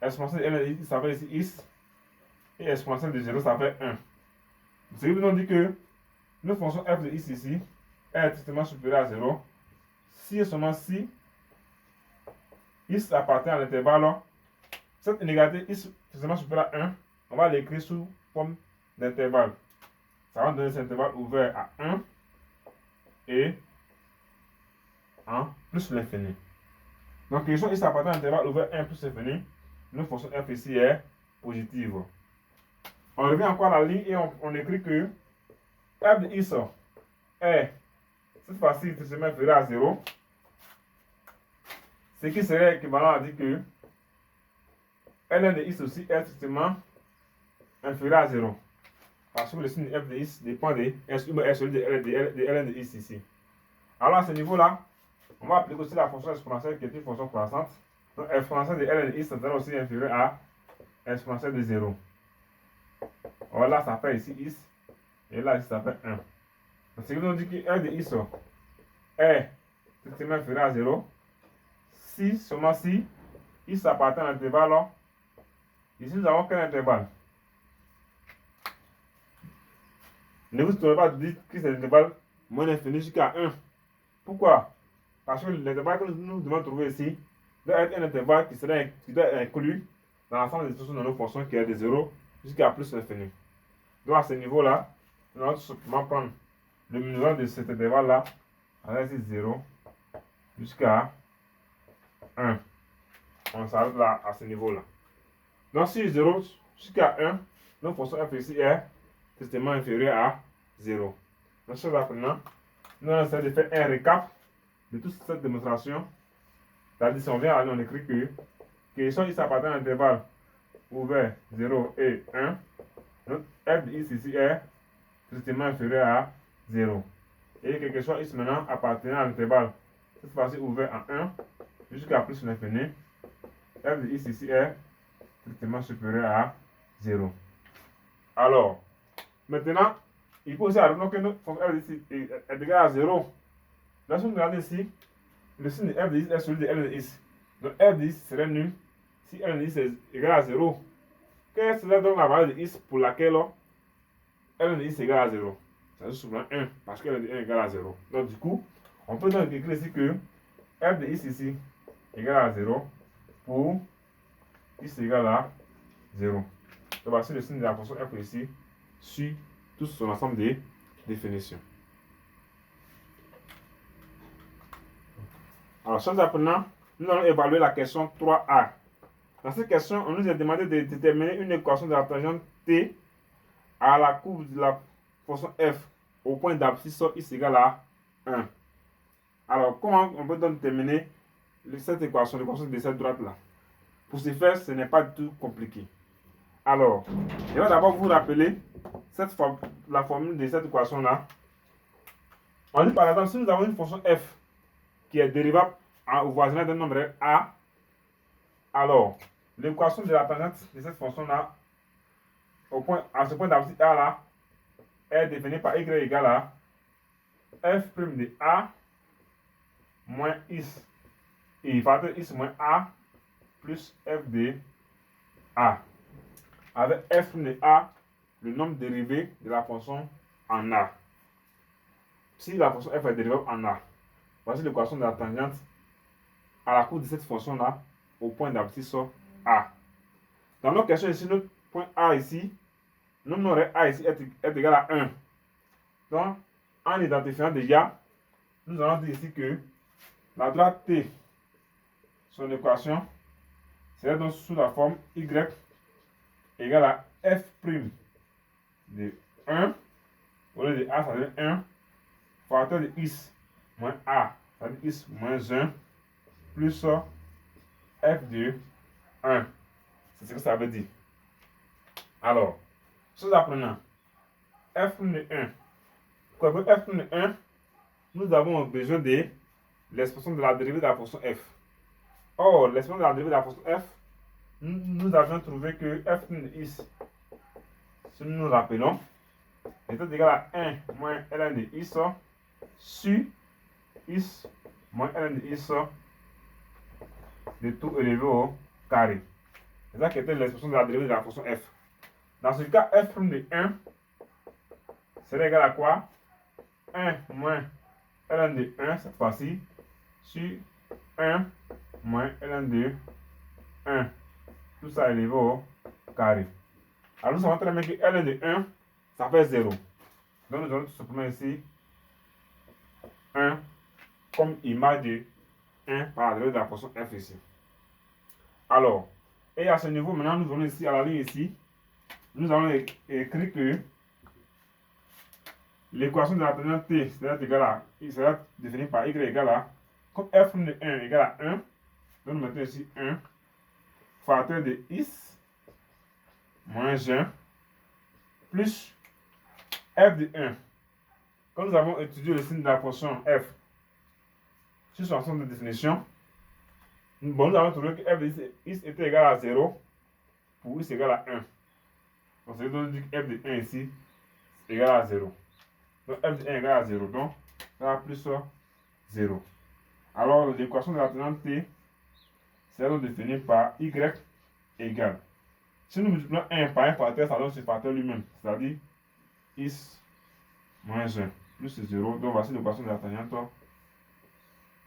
Speaker 1: exponentielle de ln de is, ça fait ici is, et exponentielle de 0, ça fait 1. Ce qui veut dire que notre fonction f de is ici est strictement supérieure à 0 si et seulement si is appartient à l'intervalle. Cette inégalité is strictement supérieure à 1, on va l'écrire sous forme d'intervalle. Ça va donner cet intervalle ouvert à 1 et en plus l'infini. Donc, question is appartient à l'intervalle ouvert 1 plus l'infini, notre fonction f ici est positive. On revient encore à la ligne et on écrit que f de is est cette fois-ci strictement inférieur à 0, ce qui serait équivalent à dire que ln de is aussi est strictement inférieur à 0. Parce que le signe f de is dépend de celui de ln de is ici. Alors à ce niveau-là, on va appliquer aussi la fonction exponentielle qui est une fonction croissante. Donc exponentielle de ln de is sera aussi inférieure à exponentielle de 0. Alors là, ça fait ici is, et là, ici, ça fait 1. Donc ce qui nous dit que f de is est strictement inférieur à 0 si, seulement si, is appartient à l'intervalle. Ici, nous avons quel intervalle? Ne vous trouvez pas de dire que c'est l'intervalle moins infini jusqu'à 1. Pourquoi? Parce que l'intervalle que nous devons trouver ici doit être un intervalle qui doit être inclus dans l'ensemble des expressions de nos fonctions qui est de 0 jusqu'à plus l'infini. Donc à ce niveau-là, nous allons tout simplement prendre le minimum de cet intervalle-là, avec 0 jusqu'à 1. On s'arrête là à ce niveau-là. Donc si 0 jusqu'à 1, notre fonction f ici est strictement inférieure à 0. Donc chose apprenant, nous allons essayer de faire un récap de toute cette démonstration. C'est-à-dire si on vient on écrit que question is appartient à l'intervalle ouvert 0 et 1, notre f de is ici est strictement inférieur à 0. Et quelque chose is maintenant appartenant à l'intervalle, cette fois-ci ouvert à 1 jusqu'à plus l'infini, f de is ici est strictement supérieur à 0. Alors, maintenant, il faut aussi arriver que notre fonction f de is est égal à 0. Lorsque nous regardons ici, le signe de f de is est celui de ln de is. Donc f de is serait nul si ln de is est égal à 0. Quelle serait donc la valeur de is pour laquelle ln de is est égal à 0? C'est souvent 1 parce que ln de is est égal à 0. Donc du coup, on peut donc écrire ici que f de is ici est égal à 0 pour is égal à 0. Donc voici le signe de la fonction f ici sur tout son ensemble de définitions. Alors, chers apprenants, nous allons évaluer la question 3a. Dans cette question, on nous a demandé de déterminer une équation de la tangente t à la courbe de la fonction f au point d'abscisse is égale à 1. Alors, comment on peut donc déterminer cette équation, l'équation de cette droite-là? Pour ce faire, ce n'est pas du tout compliqué. Alors, je vais d'abord vous rappeler la formule de cette équation-là. On dit par exemple, si nous avons une fonction f qui est dérivable au voisinage d'un nombre a, alors l'équation de la tangente de cette fonction-là, à ce point d'abscisse a là, est définie par y égale à f' de a moins x, et facteur x moins a plus f de a. Avec f' de a, le nombre dérivé de la fonction en a. Si la fonction f est dérivable en a, voici l'équation de la tangente à la courbe de cette fonction-là au point d'abscisse a. Dans notre question ici, notre point a ici, notre nom a ici est égal à 1. Donc, en identifiant déjà, nous allons dire ici que la droite t, son équation, serait donc sous la forme y égale à f' de 1, au lieu de a, ça veut dire 1, facteur de x moins a, ça veut dire x moins 1, plus f de 1. C'est ce que ça veut dire. Alors, chose apprenant, f' de 1. Pour avoir f' de 1, nous avons besoin de l'expression de la dérivée de la fonction f. Or, l'expression de la dérivée de la fonction f, nous avions trouvé que f' de x, si nous nous rappelons, était égal à 1 moins ln de x sur x moins ln de x de tout élevé au carré. C'est ça qui était l'expression de la dérivée de la fonction f. Dans ce cas, f' de 1 serait égal à quoi? 1 moins ln de 1 cette fois-ci sur 1 moins ln de 1. Tout ça élevé au carré. Alors nous savons très bien que ln de 1, ça fait 0. Donc nous allons tout simplement ici 1 comme image de 1 par la dérivée de la fonction f ici. Alors, et à ce niveau, maintenant nous venons ici à la ligne ici. Nous allons écrire que l'équation de la tangente t sera égale à, il sera définie par y égale à, comme f' de 1 égale à 1, donc nous mettons ici 1, facteur de x moins 1 plus f de 1. Quand nous avons étudié le signe de la fonction f sur son ensemble de définition, nous avons trouvé que f de x était égal à 0 pour x égale à 1. Donc, c'est donc que f de 1 ici est égal à 0. Donc, f de 1 est égal à 0. Donc, ça va plus 0. Alors, l'équation de la tangente t sera donc définie par y égale. Si nous multiplions 1 par un facteur, ça donne ce facteur lui-même, c'est-à-dire x moins 1 plus 0. Donc, voici l'équation de la tangente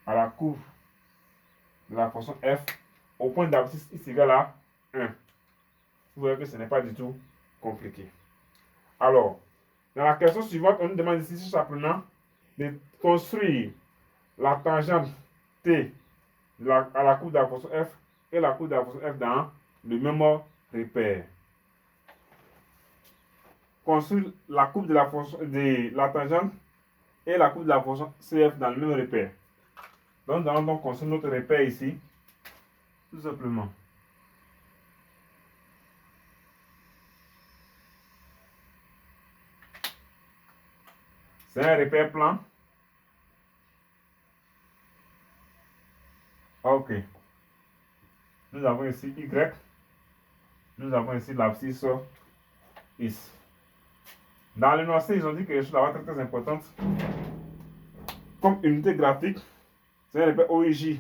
Speaker 1: à la courbe de la fonction f au point d'abscisse x égale à 1. Vous voyez que ce n'est pas du tout compliqué. Alors, dans la question suivante, on nous demande ici, sur apprenant, de construire la tangente t à la courbe de la fonction f et la courbe de la fonction f dans le même repère. Construire la courbe de la fonction de la tangente et la courbe de la fonction cf dans le même repère. Donc, nous allons donc construire notre repère ici, tout simplement. C'est un repère plan. Ok. Nous avons ici y. Nous avons ici l'abscisse x. Dans l'énoncé, ils ont dit quelque chose de très importante. Comme unité graphique, c'est un repère OIJ.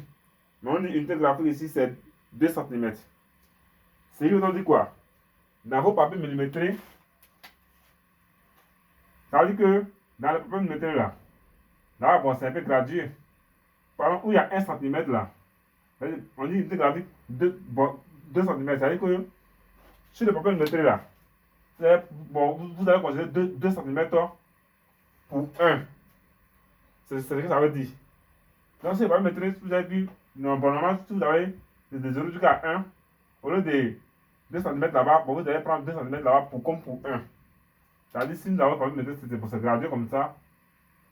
Speaker 1: Mais on dit unité graphique ici, c'est 2 cm. C'est lui, on dit quoi? Dans vos papiers millimétrés, ça veut dire que dans le papier millimétré là, bon, c'est un peu gradué. Par exemple, où il y a 1 cm là, on dit unité graphique 2 cm. Ça veut dire que sur le papier millimétré là, bon, vous allez considérer 2 cm pour 1. C'est ce que ça veut dire. Donc, si le papier millimétré, vous avez vu, normalement, si vous avez de 0 jusqu'à 1, au lieu de 2 cm là-bas, bon, vous allez prendre 2 cm là-bas pour, comme pour 1. C'est-à-dire, si nous avons le papier millimétré, c'est pour se graduer comme ça,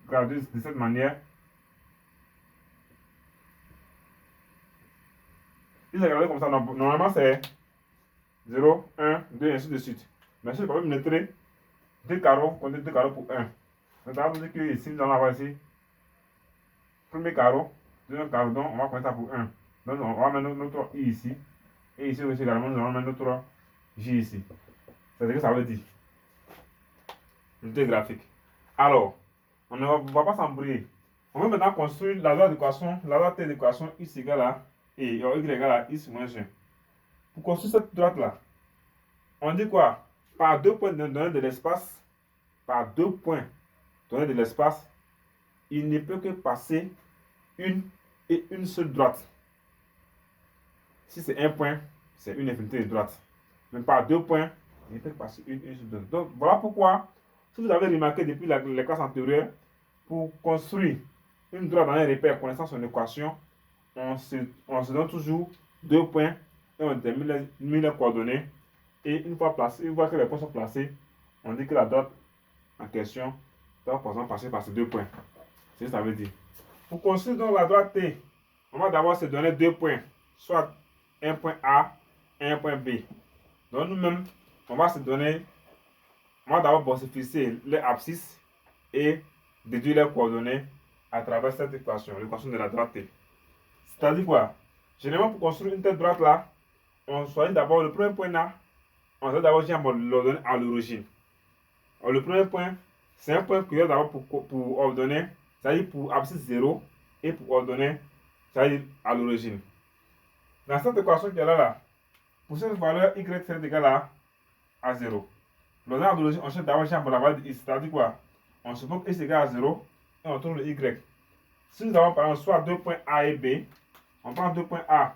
Speaker 1: graduer de cette manière. Si c'est gradé comme ça, normalement c'est 0, 1, 2, ainsi de suite. Mais si le papier millimétré, 2 carreaux, vous comptez 2 carreaux pour 1. Donc, ça veut dire que ici, nous allons avoir ici, premier carreau, deuxième carreau, donc on va compter ça pour 1. Donc, on va mettre notre i ici. Et ici aussi également, nous allons mettre notre j ici. C'est ce que ça veut dire. Unité graphique. Alors, On ne va pas s'embrouiller. On va maintenant construire la loi d'équation, la loi T d'équation x égale à et y égale à x moins 1. Pour construire cette droite-là, on dit quoi? Par 2 points donnés de l'espace, par 2 points donnés de l'espace, il ne peut que passer une et une seule droite. Si c'est un point, c'est une infinité de droites. Mais par 2 points, il ne peut que passer une seule droite. Donc voilà pourquoi, si vous avez remarqué depuis les classes antérieures, pour construire une droite dans un repère connaissant son équation, on se donne toujours 2 points et on détermine les coordonnées. Et une fois que les points sont placés, on dit que la droite en question doit passer par ces 2 points. C'est ce que ça veut dire. Pour construire donc la droite T, on va d'abord se donner 2 points, soit un point A et un point B. Donc nous-mêmes, on va d'abord se fixer les abscisses et déduire les coordonnées à travers cette équation, l'équation de la droite T. C'est-à-dire quoi? Généralement, pour construire une telle droite-là, on choisit d'abord le premier point A, on doit d'abord l'ordonner à l'origine. Le premier point, c'est un point qu'il y a d'abord pour ordonner, c'est-à-dire pour abscisse 0 et pour ordonner, c'est-à-dire à l'origine. Dans cette équation qui est là, pour cette valeur y est égale à 0. L'ordonnée à l'origine, on cherche d'abord la valeur de x, c'est-à-dire quoi? On suppose que x égale à 0 et on trouve le y. Si nous avons par exemple soit 2 points A et B, on prend 2 points A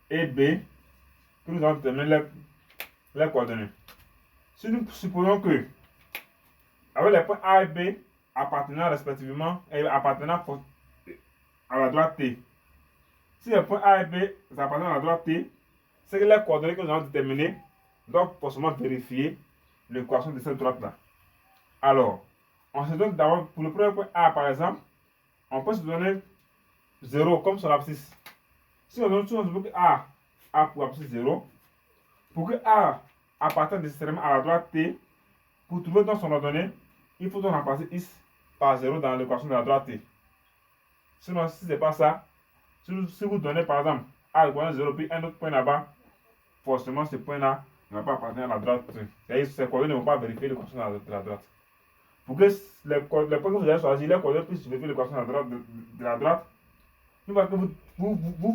Speaker 1: et B, que nous allons déterminer les coordonnées. Si nous supposons que, avec les points A et B appartenant respectivement et appartenant à la droite T, si les points A et B appartiennent à la droite T, c'est que les coordonnées que nous allons déterminer doivent forcément vérifier l'équation de cette droite-là. Alors, on se donne d'abord, pour le premier point A par exemple, on peut se donner 0 comme son abscisse. Si on donne que A pour abscisse 0, pour que A appartienne nécessairement à la droite T, pour trouver dans son ordonnée, il faut donc remplacer x par 0 dans l'équation de la droite T. Sinon, si ce n'est pas ça, si vous donnez par exemple A égale 0 puis un autre point là-bas, forcément ce point-là ne va pas appartenir à la droite T. C'est-à-dire que ces coordonnées ne vont pas vérifier l'équation de la droite. Pour que les points que vous avez choisis, les coordonnées puissent vérifier l'équation de la droite, une fois que vous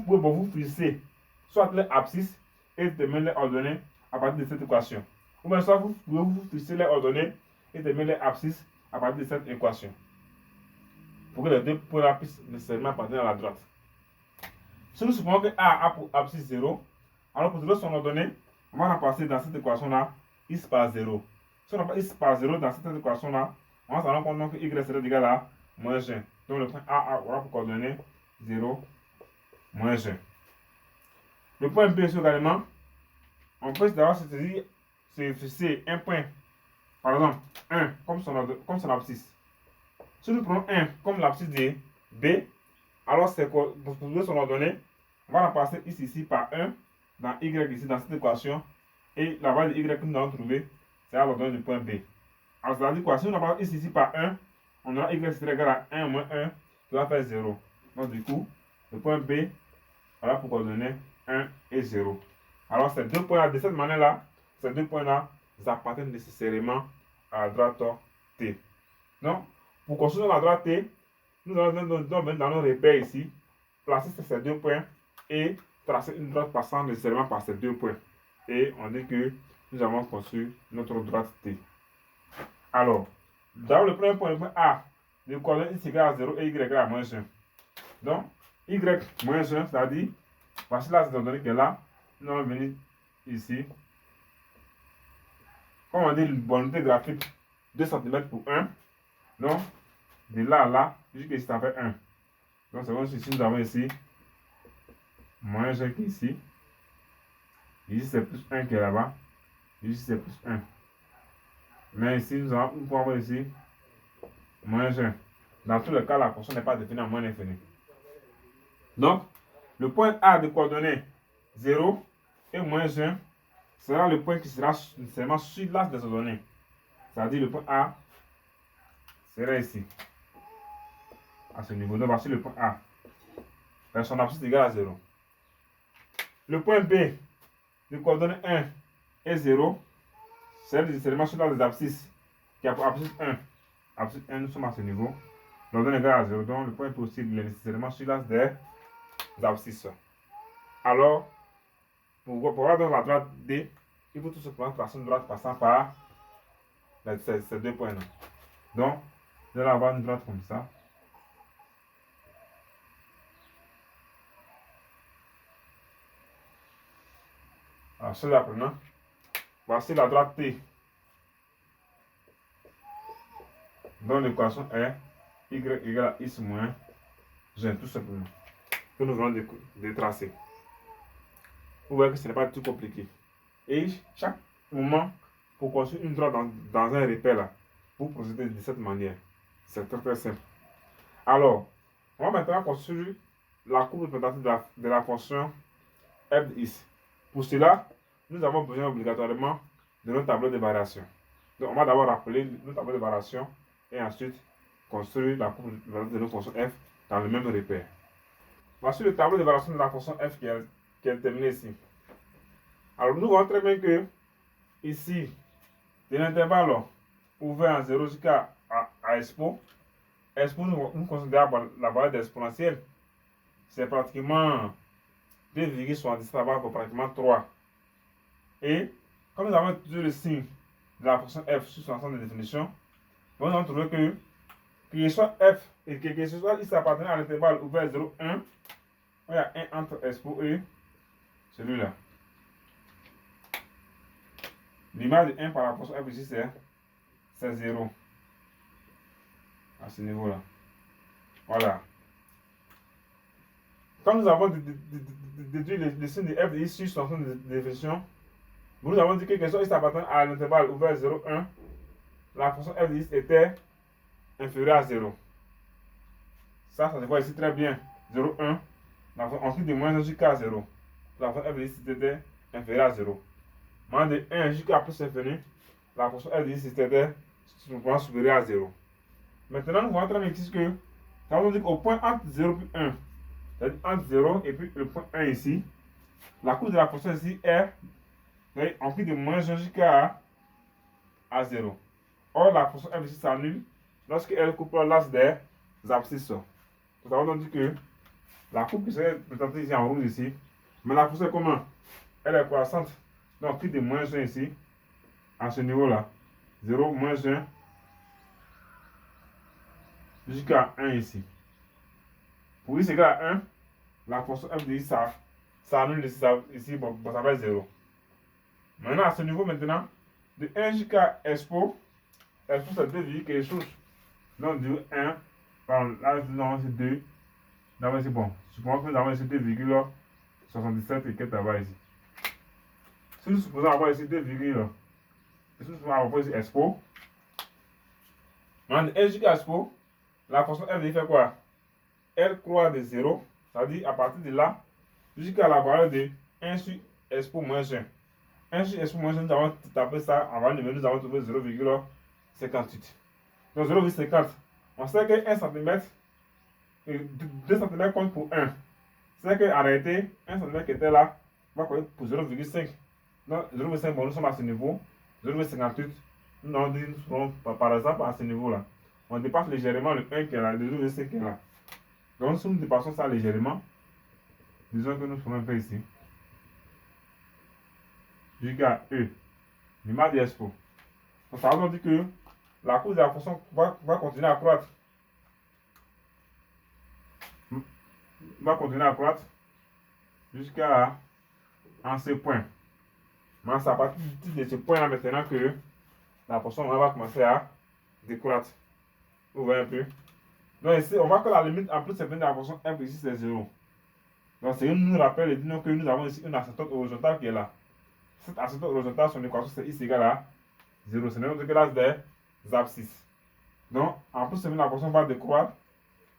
Speaker 1: pouvez vous fixer soit les abscisses et déterminer les ordonnées à partir de cette équation. Ou bien soit vous pouvez vous fixer les ordonnées et déterminer les abscisses à partir de cette équation. Pour que les deux points puissent nécessairement appartenir à la droite. Si nous supposons que A a pour abscisse 0, alors pour trouver son ordonnée, on va remplacer dans cette équation-là x par 0. Si on remplace x par 0 dans cette équation-là, on va se rendre compte que y serait égal à moins 1. Donc le point A aura pour coordonnée 0, moins 1. Le point B également, on peut d'abord se fixer un point, par exemple 1 comme son abscisse. Si nous prenons 1 comme l'abscisse de B, alors pour trouver son ordonnée, on va remplacer x ici par 1 dans y ici dans cette équation et la valeur de y que nous allons trouver, c'est l'ordonnée du point B. Alors ça veut dire quoi? Si on remplace x ici par 1, on aura y égal à 1 moins 1 qui va faire 0. Donc du coup, le point B aura pour coordonnées 1 et 0. Alors ces deux points-là, de cette manière-là, ces deux points-là, appartiennent nécessairement à la droite T. Donc, pour construire la droite T, nous allons dans nos repères ici, placer ces deux points et tracer une droite passant nécessairement par ces deux points. Et on dit que nous avons construit notre droite T. Alors, dans le premier point, le point A, le coordonnée x égale à 0 et y égale à moins 1. Donc, y moins 1, c'est-à-dire, voici la coordonnée qui est là. Nous allons venir ici. Comme on dit, une bonité graphique 2 cm pour 1. Donc, de là à là, jusqu'ici, ça fait 1. Donc, c'est comme si nous avons ici moins 1 qui est ici. Ici, c'est plus 1 qui est là-bas. Ici, c'est plus 1. Mais ici, nous pouvons avoir ici moins 1. Dans tous les cas, la fonction n'est pas définie en moins infini. Donc, le point A de coordonnées 0 et moins 1 sera le point qui sera nécessairement sur l'axe des ordonnées. C'est-à-dire le point A sera ici. À ce niveau. Donc, voici le point A. Et son abscisse égale à 0. Le point B de coordonnées 1 et 0 sera nécessairement sur l'axe des abscisses qui a pour abscisse 1. abscisse 1, nous sommes à ce niveau. L'ordre est égal à 0, donc le point possible est nécessairement sur l'axe des abscisses. Alors, pour avoir donc la droite D, il faut tout simplement tracer une droite passant par ces deux points-là. Donc, nous allons avoir une droite comme ça. Alors, celle apprenant, voici la droite T. Donc, l'équation est y égale à x moins g, tout simplement, que nous venons de tracer. Vous voyez que ce n'est pas tout compliqué. Et chaque moment, pour construire une droite dans un repère là, vous procédez de cette manière. C'est très simple. Alors, on va maintenant construire la courbe représentative de la fonction f de x. Pour cela, nous avons besoin obligatoirement de notre tableau de variation. Donc, on va d'abord rappeler notre tableau de variation et ensuite construire la courbe représentative de notre fonction f dans le même repère. Voici le tableau de variation de la fonction f qui est terminé ici. Alors, nous voyons très bien que ici, de l'intervalle ouvert en 0 jusqu'à expo, nous considérons la valeur d'exponentielle. C'est pratiquement 2,77 pour pratiquement 3. Et comme nous avons étudié le signe de la fonction f sur son ensemble de définition, nous allons trouver que ce soit f et que ce soit x appartenant à l'intervalle ouvert 0, 1, il y a 1 entre expo et celui-là. L'image de 1 par la fonction f ici, c'est 0. À ce niveau-là. Voilà. Quand nous avons déduit le signe de f de x sur son ensemble de définition, nous avons dit que quelque x appartenant à l'intervalle ouvert 0, 1, la fonction f de x était inférieure à 0. Ça se voit ici très bien. 0, 1. Ensuite de moins 1 jusqu'à 0. La fonction f de x était inférieure à 0. Moins de 1 jusqu'à plus infini, la fonction f de x était supérieure à 0. Maintenant, nous voyons très bien ici que nous avons dit qu'au point entre 0 et 1, c'est-à-dire entre 0 et puis le point 1 ici, la courbe de la fonction ici est emplie de moins 1 jusqu'à 0. Or, la fonction f ici s'annule lorsqu'elle coupe l'axe des abscisses. Nous avons donc dit que la courbe qui serait représentée ici en rouge ici, mais la fonction est comment? Elle est croissante. Donc, emplie de moins 1 ici, à ce niveau-là. 0, moins 1, jusqu'à 1 ici. Pour x égale à 1, la fonction f de x s'annule ici, bon, ça va être 0. Maintenant, à ce niveau, maintenant, de 1 jusqu'à expo c'est 2, quelque chose. Donc, de 1, là, nous avons ici 2. Là, c'est bon. Supposons que nous avons ici 2,77 et quelques là-bas ici. Si nous supposons avoir ici 2, si nous supposons avoir ici expo, maintenant, de 1 jusqu'à expo, la fonction f de x fait quoi? Elle croît de 0, c'est-à-dire à partir de là, jusqu'à la valeur de 1 sur expo moins 1. 1 sur expo moins 1, nous avons tapé ça en valeur numérique, nous avons trouvé 0,58. Donc 0,50. On sait que 1 cm, 2 cm compte pour 1. C'est qu'en réalité, 1 cm qui était là va compter pour 0,5. Donc 0,5, bon, nous sommes à ce niveau. 0,58, nous avons dit, nous serons par exemple à ce niveau-là. On dépasse légèrement le 1 qui est là, le 0,5 qui est là. Donc si nous dépassons ça légèrement, disons que nous ferons un peu ici. Jusqu'à E, l'image d'expo. Donc ça veut dire que la courbe de la fonction va continuer à croître. Va continuer à croître jusqu'à ce point. Mais c'est à partir de ce point-là maintenant que la fonction va commencer à décroître. Vous voyez un peu? Donc ici, on voit que la limite en plus c'est de la fonction f ici c'est 0. Donc c'est nous rappelle et dit que nous avons ici une asymptote horizontale qui est là. Cette asymptote horizontale, son équation c'est x égale à 0. C'est notre classe des abscisses. Donc en plus la fonction va décroître.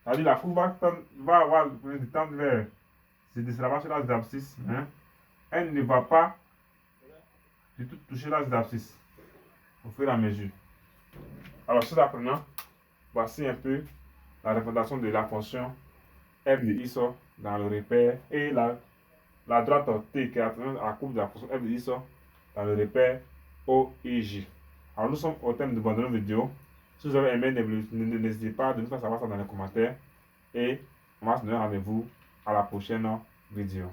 Speaker 1: C'est-à-dire la courbe va avoir le temps vers se décelaver sur l'axe d'abscisse. Hein? Elle ne va pas du tout toucher l'axe d'abscisse au fur et à mesure. Alors, chez l'apprenant, voici un peu la représentation de la fonction f de x dans le repère et la droite t qui est à la courbe de la fonction f de x dans le repère O et J. Alors, nous sommes au thème de notre vidéo. Si vous avez aimé, n'hésitez pas de nous faire savoir ça dans les commentaires. Et on va se donner rendez-vous à la prochaine vidéo.